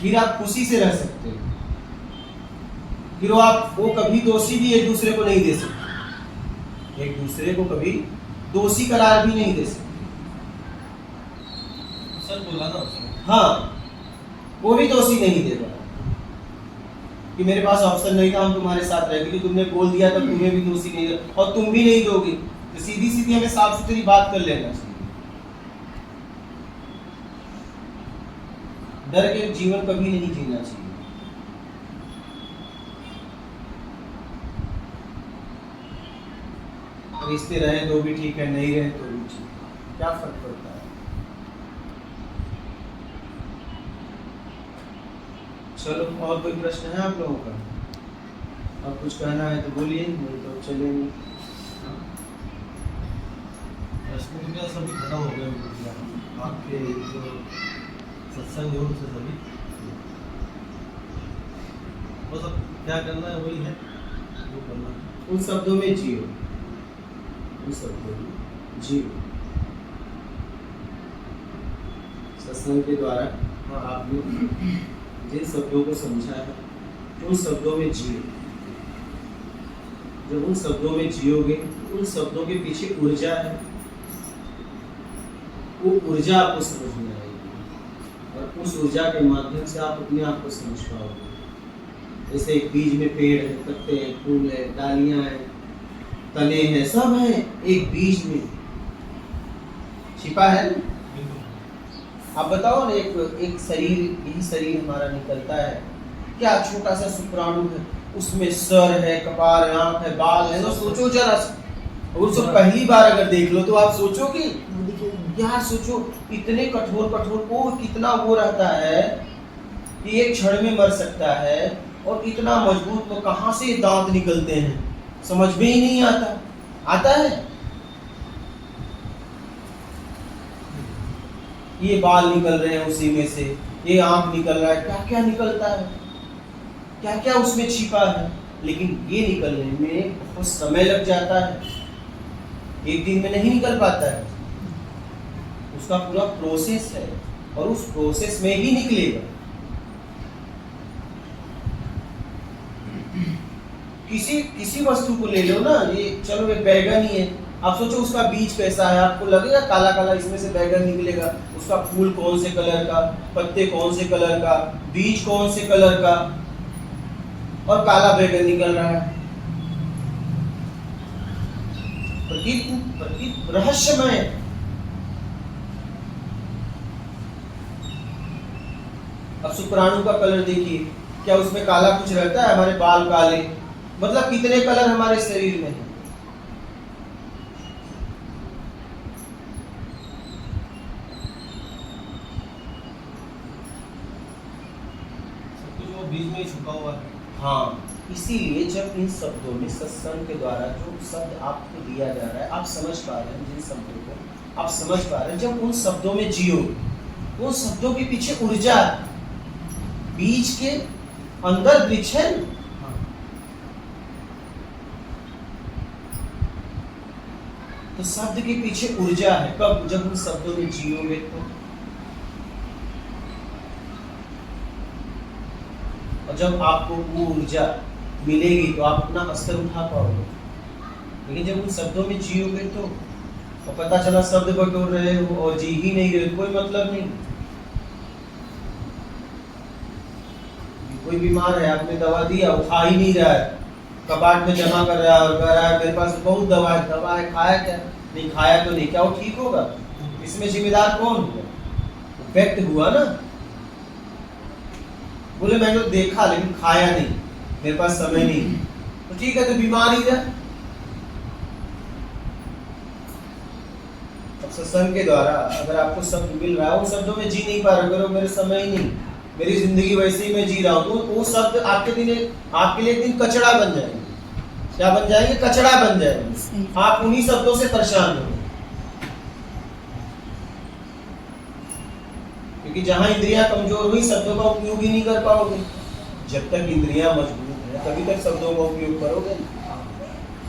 फिर आप खुशी से रह सकते हो। फिर वो कभी दोषी भी एक दूसरे को नहीं दे सकते, एक दूसरे को कभी दोषी करार भी नहीं दे सकते। सच बोला ना उसने। हाँ, वो भी दोषी नहीं दे पाया कि मेरे पास ऑप्शन नहीं था, हम तुम्हारे साथ रह गए, तुमने बोल दिया तो तुम्हें भी दोषी नहीं दे, और तुम भी नहीं दोगे। तो सीधी सीधी हमें साफ सुथरी बात कर लेना चाहिए। डर के जीवन कभी नहीं जीना चाहिए। रिश्ते रहे तो भी ठीक है, नहीं रहे तो भी ठीक है, क्या फर्क पड़ता है। चलो, और कोई प्रश्न है आप लोगों का? और कुछ कहना है तो बोलिए, नहीं तो चले नहीं। प्रश्न तो क्या सभी खत्म हो गए आपके जो सत्संग योग से सभी, वो सब क्या करना है वही है जो करना है। उन शब्दों में जियो, उन शब्दों में जियो। सत्संग के द्वारा आपने जिन शब्दों को समझा है उन शब्दों में जियो। जब उन शब्दों में जियोगे, उन शब्दों के पीछे ऊर्जा है, वो ऊर्जा आपको समझ में आएगी, और उस ऊर्जा के माध्यम से आप अपने आप को समझ पाओगे। जैसे एक बीज में पेड़ है, पत्ते हैं, फूल है, डालियां हैं, तने हैं, सब है एक बीज में छिपा है। आप बताओ ना, एक शरीर, यही शरीर हमारा निकलता है, क्या छोटा सा शुक्राणु है, उसमें सर है, कपाल है, आंख है, बाल है। तो सोचो जरा, और उसको पहली बार अगर देख लो तो आप सोचो कि यार, सोचो इतने कठोर को कितना वो रहता है कि एक क्षण में मर सकता है, और इतना मजबूत, तो कहाँ से दांत निकलते हैं समझ में ही नहीं आता है। ये बाल निकल रहे हैं उसी में से, ये आंख निकल रहा है, क्या क्या निकलता है, क्या क्या उसमें छिपा है। लेकिन ये निकलने में बहुत समय लग जाता है, एक दिन में नहीं निकल पाता है। उसका पूरा प्रोसेस है, और उस प्रोसेस में ही निकलेगा। किसी वस्तु को ले लो ना, ये चलो एक बैगन ही है, आप सोचो उसका बीज कैसा है, आपको लगेगा काला काला इसमें से बैगन निकलेगा। उसका फूल कौन से कलर का, पत्ते कौन से कलर का, बीज कौन से कलर का, और काला बैगन निकल रहा है। प्रतीक रहस्यमय। अब शुक्राणु का कलर देखिए, क्या उसमें काला कुछ रहता है? हमारे बाल काले, मतलब कितने कलर हमारे शरीर में है। सब कुछ वो बीज में ही छुपा हुआ है। हाँ, इसीलिए जब इन शब्दों में सत्संग के द्वारा जो शब्द आपको दिया जा रहा है, आप समझ पा रहे हैं, जिन शब्दों को आप समझ पा रहे हैं, जब उन शब्दों में जियो, उन शब्दों के पीछे ऊर्जा, बीज के अंदर वृक्ष है। तो शब्द के पीछे ऊर्जा है। कब? जब उन शब्दों में जियोगे तो और जब आपको वो ऊर्जा मिलेगी तो आप अपना अस्तर उठा पाओगे। लेकिन जब उन शब्दों में जियोगे तो और पता चला शब्द बटोर रहे हो और जी ही नहीं रहे, कोई मतलब नहीं। कोई बीमार है, आपने दवा दिया, वो खा ही नहीं रहा है, कपाट में जमा कर रहा है और कह रहा है मेरे पास बहुत दवा है, खाया क्या? नहीं खाया तो नहीं, क्या वो ठीक होगा? इसमें जिम्मेदार कौन हुआ? व्यक्त हुआ ना। बोले मैंने तो देखा लेकिन खाया नहीं, मेरे पास समय नहीं, तो ठीक है, तो बीमार ही रहा। सत्संग के द्वारा अगर आपको शब्द मिल रहा है, उन शब्दों में जी नहीं पा रहे, करो मेरे समय ही नहीं, मेरी जिंदगी वैसे ही मैं जी रहा हूँ, तो वो शब्द आपके लिए एक दिन कचड़ा बन जाएंगे। क्या बन जाएंगे? कचड़ा बन जाएंगे। आप उन्हीं शब्दों से परेशान होंगे। क्योंकि जहां इंद्रियां कमजोर हुई, शब्दों का उपयोग ही नहीं कर पाओगे। जब तक इंद्रियां मजबूत है तभी तक शब्दों का उपयोग करोगे।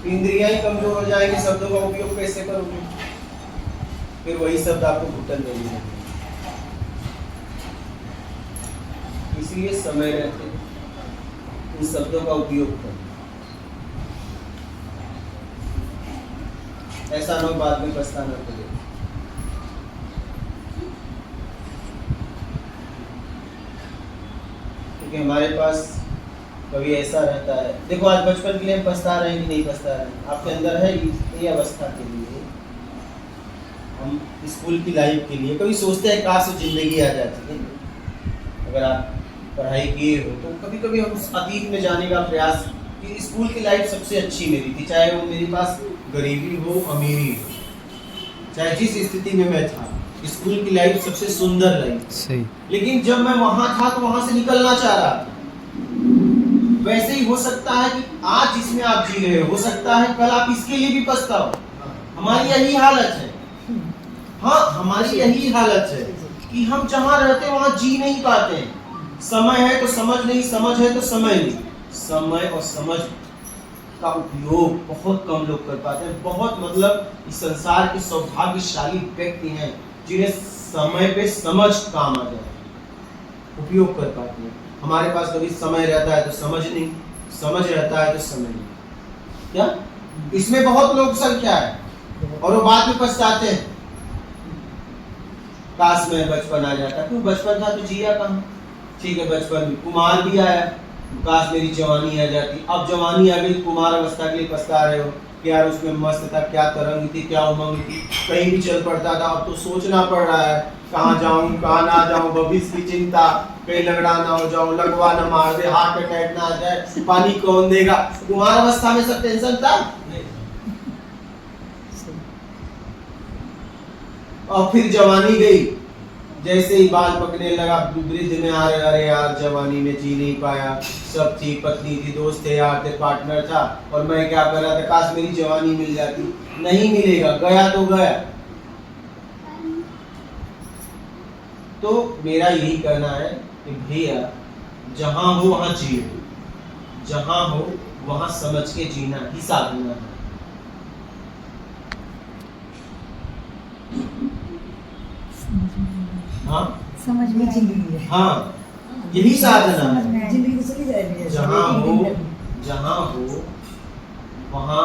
इंद्रियां ही कमजोर हो जाएंगे, शब्दों का उपयोग कैसे करोगे? फिर वही शब्द आपको घुटन देंगे। इसलिए समय रहते उन शब्दों का उपयोग करो, ऐसा ना बाद में पछताना पड़े। क्योंकि हमारे पास कभी ऐसा रहता है, देखो आज बचपन के लिए हम पछता रहे हैं कि नहीं पछता रहे हैं, आपके अंदर है ये अवस्था के लिए, हम स्कूल की लाइफ के लिए कभी सोचते हैं काश जिंदगी आ जाती है। अगर आप पढ़ाई किए हो तो कभी कभी हम उस अतीत में जाने का प्रयास, कि स्कूल की लाइफ सबसे अच्छी मेरी थी, चाहे वो मेरे पास गरीबी हो अमीरी हो, चाहे जिस स्थिति में मैं था, स्कूल की लाइफ सबसे सुंदर लाइफ। सही। लेकिन जब मैं वहां था तो वहां से निकलना चाह रहा था। वैसे ही हो सकता है कि आज जिसमें आप जी रहे हो सकता है कल आप इसके लिए भी पछताओ। हमारी यही हालत है। हाँ, हमारी यही हालत है कि हम जहां रहते हैं वहां जी नहीं पाते हैं। समय है तो समझ नहीं, समझ है तो समय नहीं। समय और समझ का उपयोग बहुत कम लोग कर पाते हैं। बहुत मतलब इस संसार के सौभाग्यशाली व्यक्ति हैं जिन्हें समय पे समझ काम आ जाए, उपयोग कर पाते हैं। हमारे पास कभी समय रहता है तो समझ नहीं, समझ रहता है तो समय नहीं। क्या इसमें बहुत लोग संख्या है और वो बाद में पछताते हैं, काश में बचपन आ जाता। क्यों? बचपन था तो जिया कहाँ? ठीक है, बचपन कुमार भी आया, काश मेरी जवानी आ जाती। अब जवानी आ गई, कुमार अवस्था के लिए पछता रहे हो कि यार उसमें मस्त था, क्या तरंग थी, क्या उमंग थी, कहीं भी चल पड़ता था। अब तो सोचना पड़ रहा है कहाँ जाऊं कहाँ ना जाऊं, भविष्य की चिंता, कहीं लगड़ा ना हो जाऊं, लगवा ना मार दे, हार्ट अटैक ना आ जाए, पानी कौन देगा। कुमार अवस्था में सब टेंशन था। और फिर जवानी गई, जैसे ही बाल पकने लगा, वृद्ध में आ रहे, अरे यार जवानी में जी नहीं पाया, सब थी, पत्नी थी, दोस्त थे, यार थे, पार्टनर था, और मैं क्या कर रहा था, काश मेरी जवानी मिल जाती। नहीं मिलेगा, गया तो गया। तो मेरा यही कहना है कि भैया जहां हो वहां जियो, जहां हो वहां समझ के जीना ही साधना है। हाँ, समझ में जिंदगी है। हाँ, यही साधना है। जिंदगी तो चली जाएगी। जहाँ हो वहाँ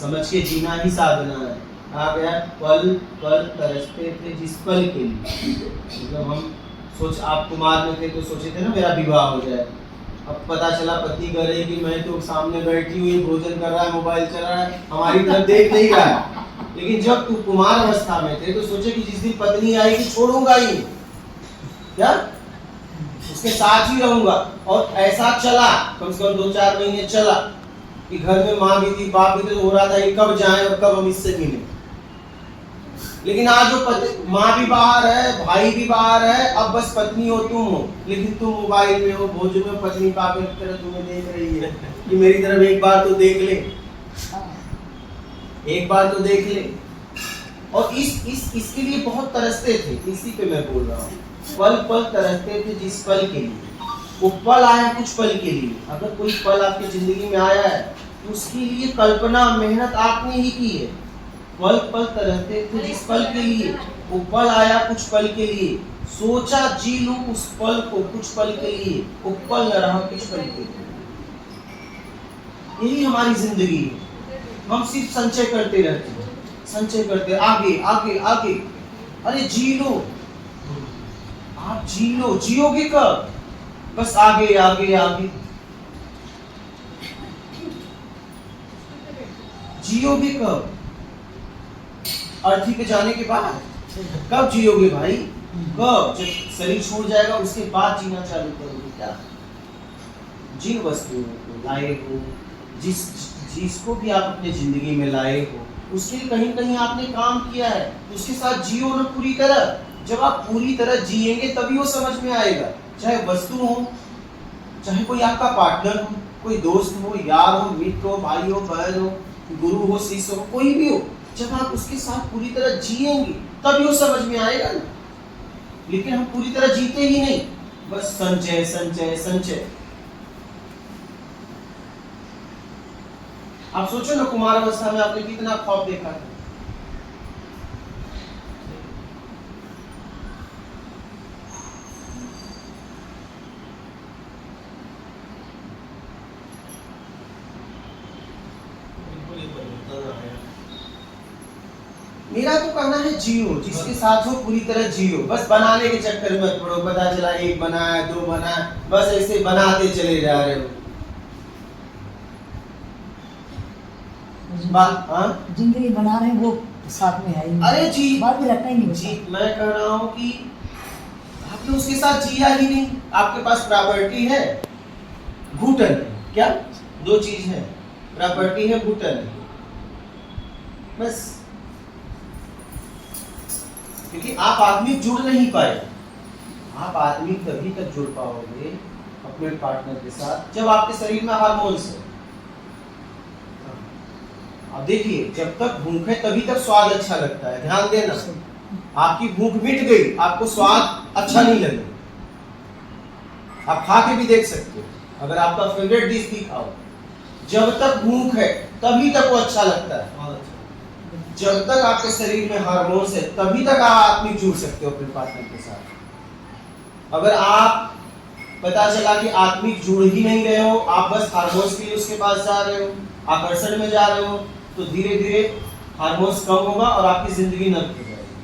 समझ के जीना ही साधना है। आ गया पल पल तरसते थे जिस पल के लिए। मतलब हम आप कुमार में थे तो सोचे थे ना मेरा विवाह हो जाए। अब पता चला पति कह रही कि मैं तो सामने बैठी हुई, भोजन कर रहा है, मोबाइल चला रहा है, हमारी तरफ देख नहीं रहा है। लेकिन जब तू कुमार अवस्था में थे तो सोचे कि जिस दिन पत्नी आएगी छोड़ूंगा ही, क्या उसके साथ ही रहूंगा। और ऐसा चला, कम से कम 2-4 महीने चला कि घर में माँ भी थी, बाप भी थे, तो हो रहा था कि कब जाए और कब हम इससे मिले। लेकिन आज जो माँ भी बाहर है, भाई भी बाहर है, अब बस पत्नी हो तुम हो, लेकिन तुम मोबाइल में हो, भोजन में, पत्नी पागल की तरह तुम्हें देख रही है कि मेरी तरफ एक बार तो देख ले, एक बार तो देख ले। और इसके लिए बहुत तरसते थे। इसी पे मैं बोल रहा हूँ, पल पल तरसते थे जिस पल के लिए। वो पल आया कुछ पल के लिए। अगर कोई पल आपकी जिंदगी में आया है तो उसके लिए कल्पना, मेहनत आपने ही की है। पल पल तरहते थे जिस पल के लिए, वो पल आया कुछ पल के लिए, सोचा जी लूं उस पल को कुछ पल के लिए, वो पल न रहा कुछ पल के लिए। यही हमारी जिंदगी है। हम सिर्फ संचय करते रहते हैं, संचय करते आगे आगे आगे। अरे जी लो, आप जी लो, जियोगे कब? बस आगे आगे आगे। जियोगे कब? अर्थी पे जाने के बाद? कब जियोगे भाई? कब? जब शरीर छोड़ जाएगा उसके बाद जीना चालू करोगे क्या? जिन वस्तुओं को लाए हो, जिसको भी आप अपने जिंदगी में लाए हो, उसके लिए कहीं कहीं आपने काम किया है, उसके साथ जियो ना पूरी तरह। जब आप पूरी तरह जिएंगे तभी वो समझ में आएगा। चाहे वस्तु हो, चाहे कोई आपका पार्टनर हो, कोई दोस्त हो, यार हो, मित्र हो, भाई हो, बहन हो, गुरु हो, शिष्य हो, कोई भी हो, जब आप उसके साथ पूरी तरह जिएंगे तभी वो समझ में आएगा ना। लेकिन हम पूरी तरह जीते ही नहीं, बस संचय संचय संचय। आप सोचो ना, कुमार अवस्था में आपने कितना खौफ देखा है। बिल्कुल ये परिवर्तन आया। मेरा तो कहना है जियो, जिसके साथ हो पूरी तरह जियो। बस बनाने के चक्कर में मत पड़ो, पता चला एक बनाया, दो बनाया, बस ऐसे बनाते चले जा रहे हो। हाँ? जिंदगी बना रहे हैं वो साथ में है ही नहीं। अरे जी, बात भी रखना ही नहीं जी बचता। मैं कह रहा हूँ कि आपने उसके साथ जिया ही नहीं। आपके पास प्रॉपर्टी है, घुटन है। क्या? दो चीज है, प्रॉपर्टी है, घुटन है, बस। क्योंकि आप आदमी जुड़ नहीं पाए। आप आदमी तभी तक जुड़ पाओगे अपने पार्टनर के साथ जब आपके शरीर में हार्मोन्स है। अब देखिए, जब तक भूख है तभी तक स्वाद अच्छा लगता है। ध्यान देना, आपकी भूख मिट गई, आपको स्वाद अच्छा नहीं लगेगा। आप खा के भी देख सकते हो, अगर आपका फेवरेट डिश भी खाओ, जब तक भूख है तभी तक वो अच्छा लगता है। बहुत अच्छा। जब तक आपके शरीर में हार्मोन्स है तभी तक आप आदमी जुड़ सकते हो अपने पार्टनर के साथ। अगर आप पता चला कि आदमी जुड़ ही नहीं रहे हो, आप बस हार्मोन्स के लिए उसके पास जा रहे हो, आकर्षण में जा रहे हो, तो धीरे धीरे हार्मोन्स कम होगा और आपकी जिंदगी नर्क हो जाएगी।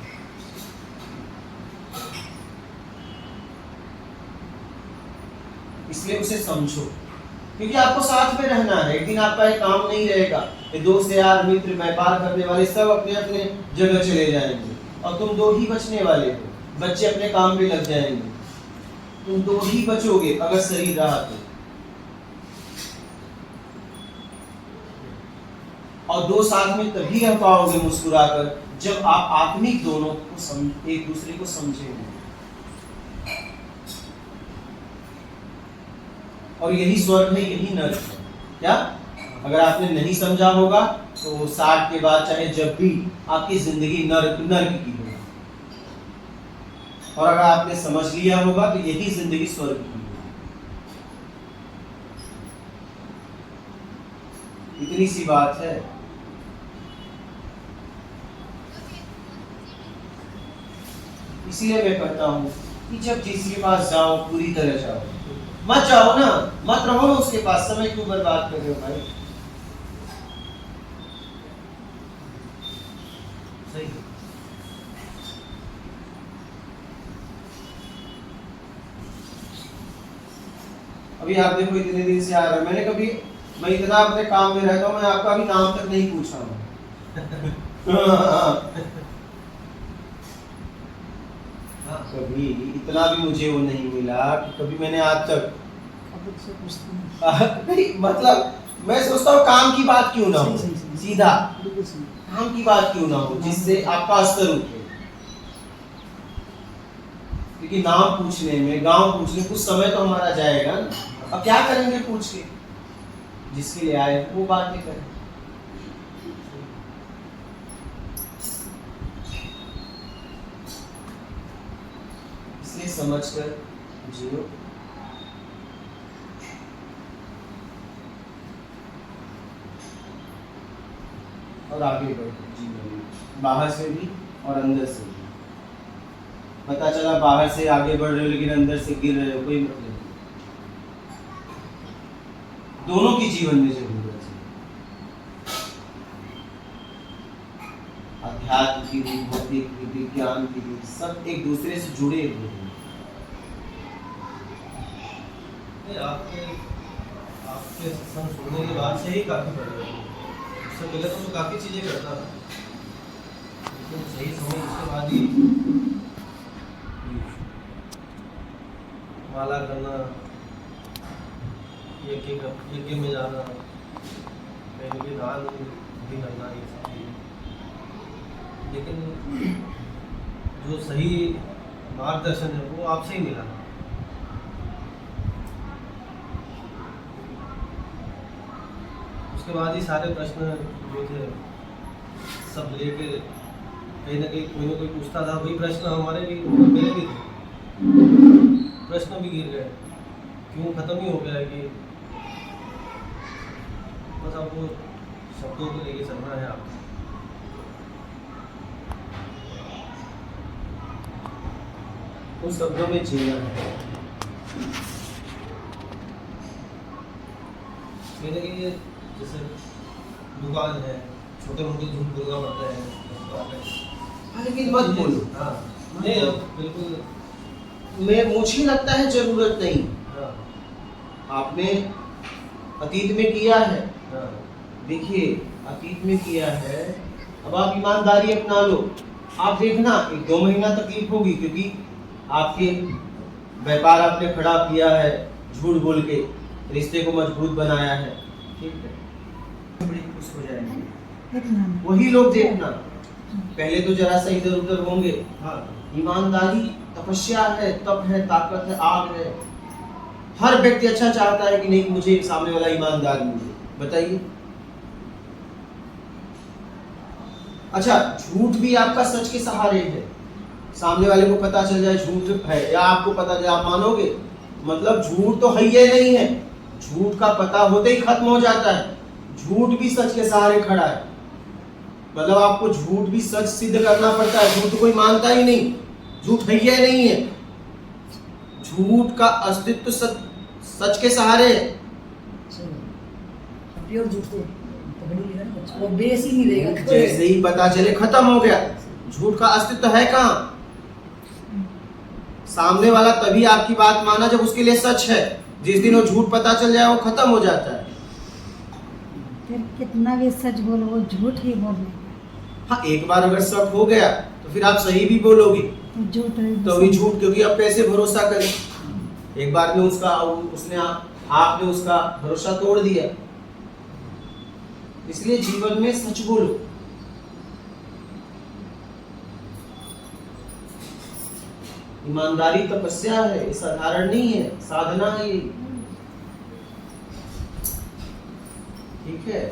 इसलिए उसे समझो, क्योंकि आपको साथ में रहना है। एक दिन आपका एक काम नहीं रहेगा, ये दोस्त यार मित्र व्यापार करने वाले सब अपने अपने जगह चले जाएंगे और तुम दो ही बचने वाले हो। बच्चे अपने काम पे लग जाएंगे, तुम दो ही बचोगे अगर शरीर रहा तो। और दो साथ में तभी रह पाओगे मुस्कुराकर जब आप आत्मिक दोनों को एक दूसरे को समझेंगे। और यही स्वर्ग है, यही नर्क है। क्या? अगर आपने नहीं समझा होगा तो 60 के बाद चाहे जब भी आपकी जिंदगी नर्क नर्क की होगी, और अगर आपने समझ लिया होगा तो यही जिंदगी स्वर्ग की होगी। इतनी सी बात है। इसीलिए मैं कहता हूं कि जब जिसके पास जाओ पूरी तरह जाओ, मत जाओ ना, मत रहो ना उसके पास। समय क्यों बर्बाद कर रहे हो भाई? सही है। अभी आप देखो, इतने दिन से आ रहा है, मैं इतना अपने काम में रहता हूँ, मैं आपका अभी नाम तक नहीं पूछा हूँ। कभी इतना भी मुझे वो नहीं मिला कि कभी मैंने आज तक नहीं, मतलब मैं सोचता हूँ काम की बात क्यों ना हो, सीधा काम की बात क्यों ना हो जिससे आपका स्तर उठे। क्योंकि नाम पूछने में, गांव पूछने कुछ समय तो हमारा जाएगा ना। अब क्या करेंगे पूछ के? जिसके लिए आए वो बातें करें। इसलिए समझकर जियो। और आगे बढ़ो जीवन में, बाहर से भी और अंदर से भी। पता चला बाहर से आगे बढ़ रहे हो लेकिन अंदर से गिर रहे हो, कोई मतलब नहीं। दोनों की जीवन में जरूरत है, अध्यात्म की भी, भौतिक की भी, ज्ञान की भी, सब एक दूसरे से जुड़े हुए हैं। आपके सत्संग सुनने के बाद से ही काफ़ी बढ़ गया। उससे पहले तो मैं काफ़ी चीज़ें करता था, लेकिन सही समय उसके बाद ही माला करना, यज्ञ में जाना, कहीं भी दान भी करना, ये सब चीज़ें। लेकिन जो सही मार्गदर्शन है वो आपसे ही मिला। उसके बाद ही सारे प्रश्न जो थे सब लेके कहीं ना कहीं कोई ना कोई पूछता था, वही प्रश्न हमारे भी, मेरे भी थे। प्रश्न भी गिर गए, क्यों खत्म ही हो गया है कि बस आपको शब्दों को लेके चलना है। आप उन शब्दों में जीना है। कहीं ना कहीं जैसे दुकान है, छोटे मोटे झूठ बोलना पड़ता है, लेकिन मत बोलो। हाँ नहीं, अब बिल्कुल मुझे लगता है जरूरत नहीं। हाँ आपने अतीत में किया है, हाँ देखिए अतीत में किया है, अब आप ईमानदारी अपना लो। आप देखना 1-2 महीना तकलीफ होगी, क्योंकि आपके व्यापार आपने खड़ा किया है, झूठ बोल के रिश्ते को मजबूत बनाया है, ठीक है, बड़ी खुश हो जाएंगे वही लोग। देखना पहले तो जरा सा इधर उधर होंगे। हाँ ईमानदारी तपस्या है, तप है, ताकत है, आग है। हर व्यक्ति अच्छा चाहता है कि नहीं मुझे सामने वाला ईमानदार मिले, बताइए। अच्छा, झूठ भी आपका सच के सहारे है। सामने वाले को पता चल जाए झूठ है या आपको पता चले, आप मानोगे? मतलब झूठ तो है ही नहीं है, झूठ का पता होते ही खत्म हो जाता है। झूठ भी सच के सहारे खड़ा है, मतलब आपको झूठ भी सच सिद्ध करना पड़ता है। झूठ कोई मानता ही नहीं, झूठ है ही नहीं है। झूठ का अस्तित्व सच के सहारे है। प्योर झूठ को पकड़ ही लेगा ना, वो बेस ही नहीं रहेगा। जैसे ही पता चले खत्म हो गया, झूठ का अस्तित्व है कहाँ? सामने वाला तभी आपकी बात माना जब उसके लिए सच है। जिस दिन वो झूठ पता चल जाए वो खत्म हो जाता है। फिर कितना भी सच बोलो वो झूठ ही बोलेगा। हाँ, एक बार अगर शक हो गया तो फिर आप सही भी बोलोगे तो झूठ है तो भी झूठ, क्योंकि आप कैसे भरोसा करें? एक बार में आपने उसका भरोसा तोड़ दिया। इसलिए जीवन में सच बोलो। ईमानदारी तपस्या है, ये साधारण नहीं है, साधना है ये, ठीक है।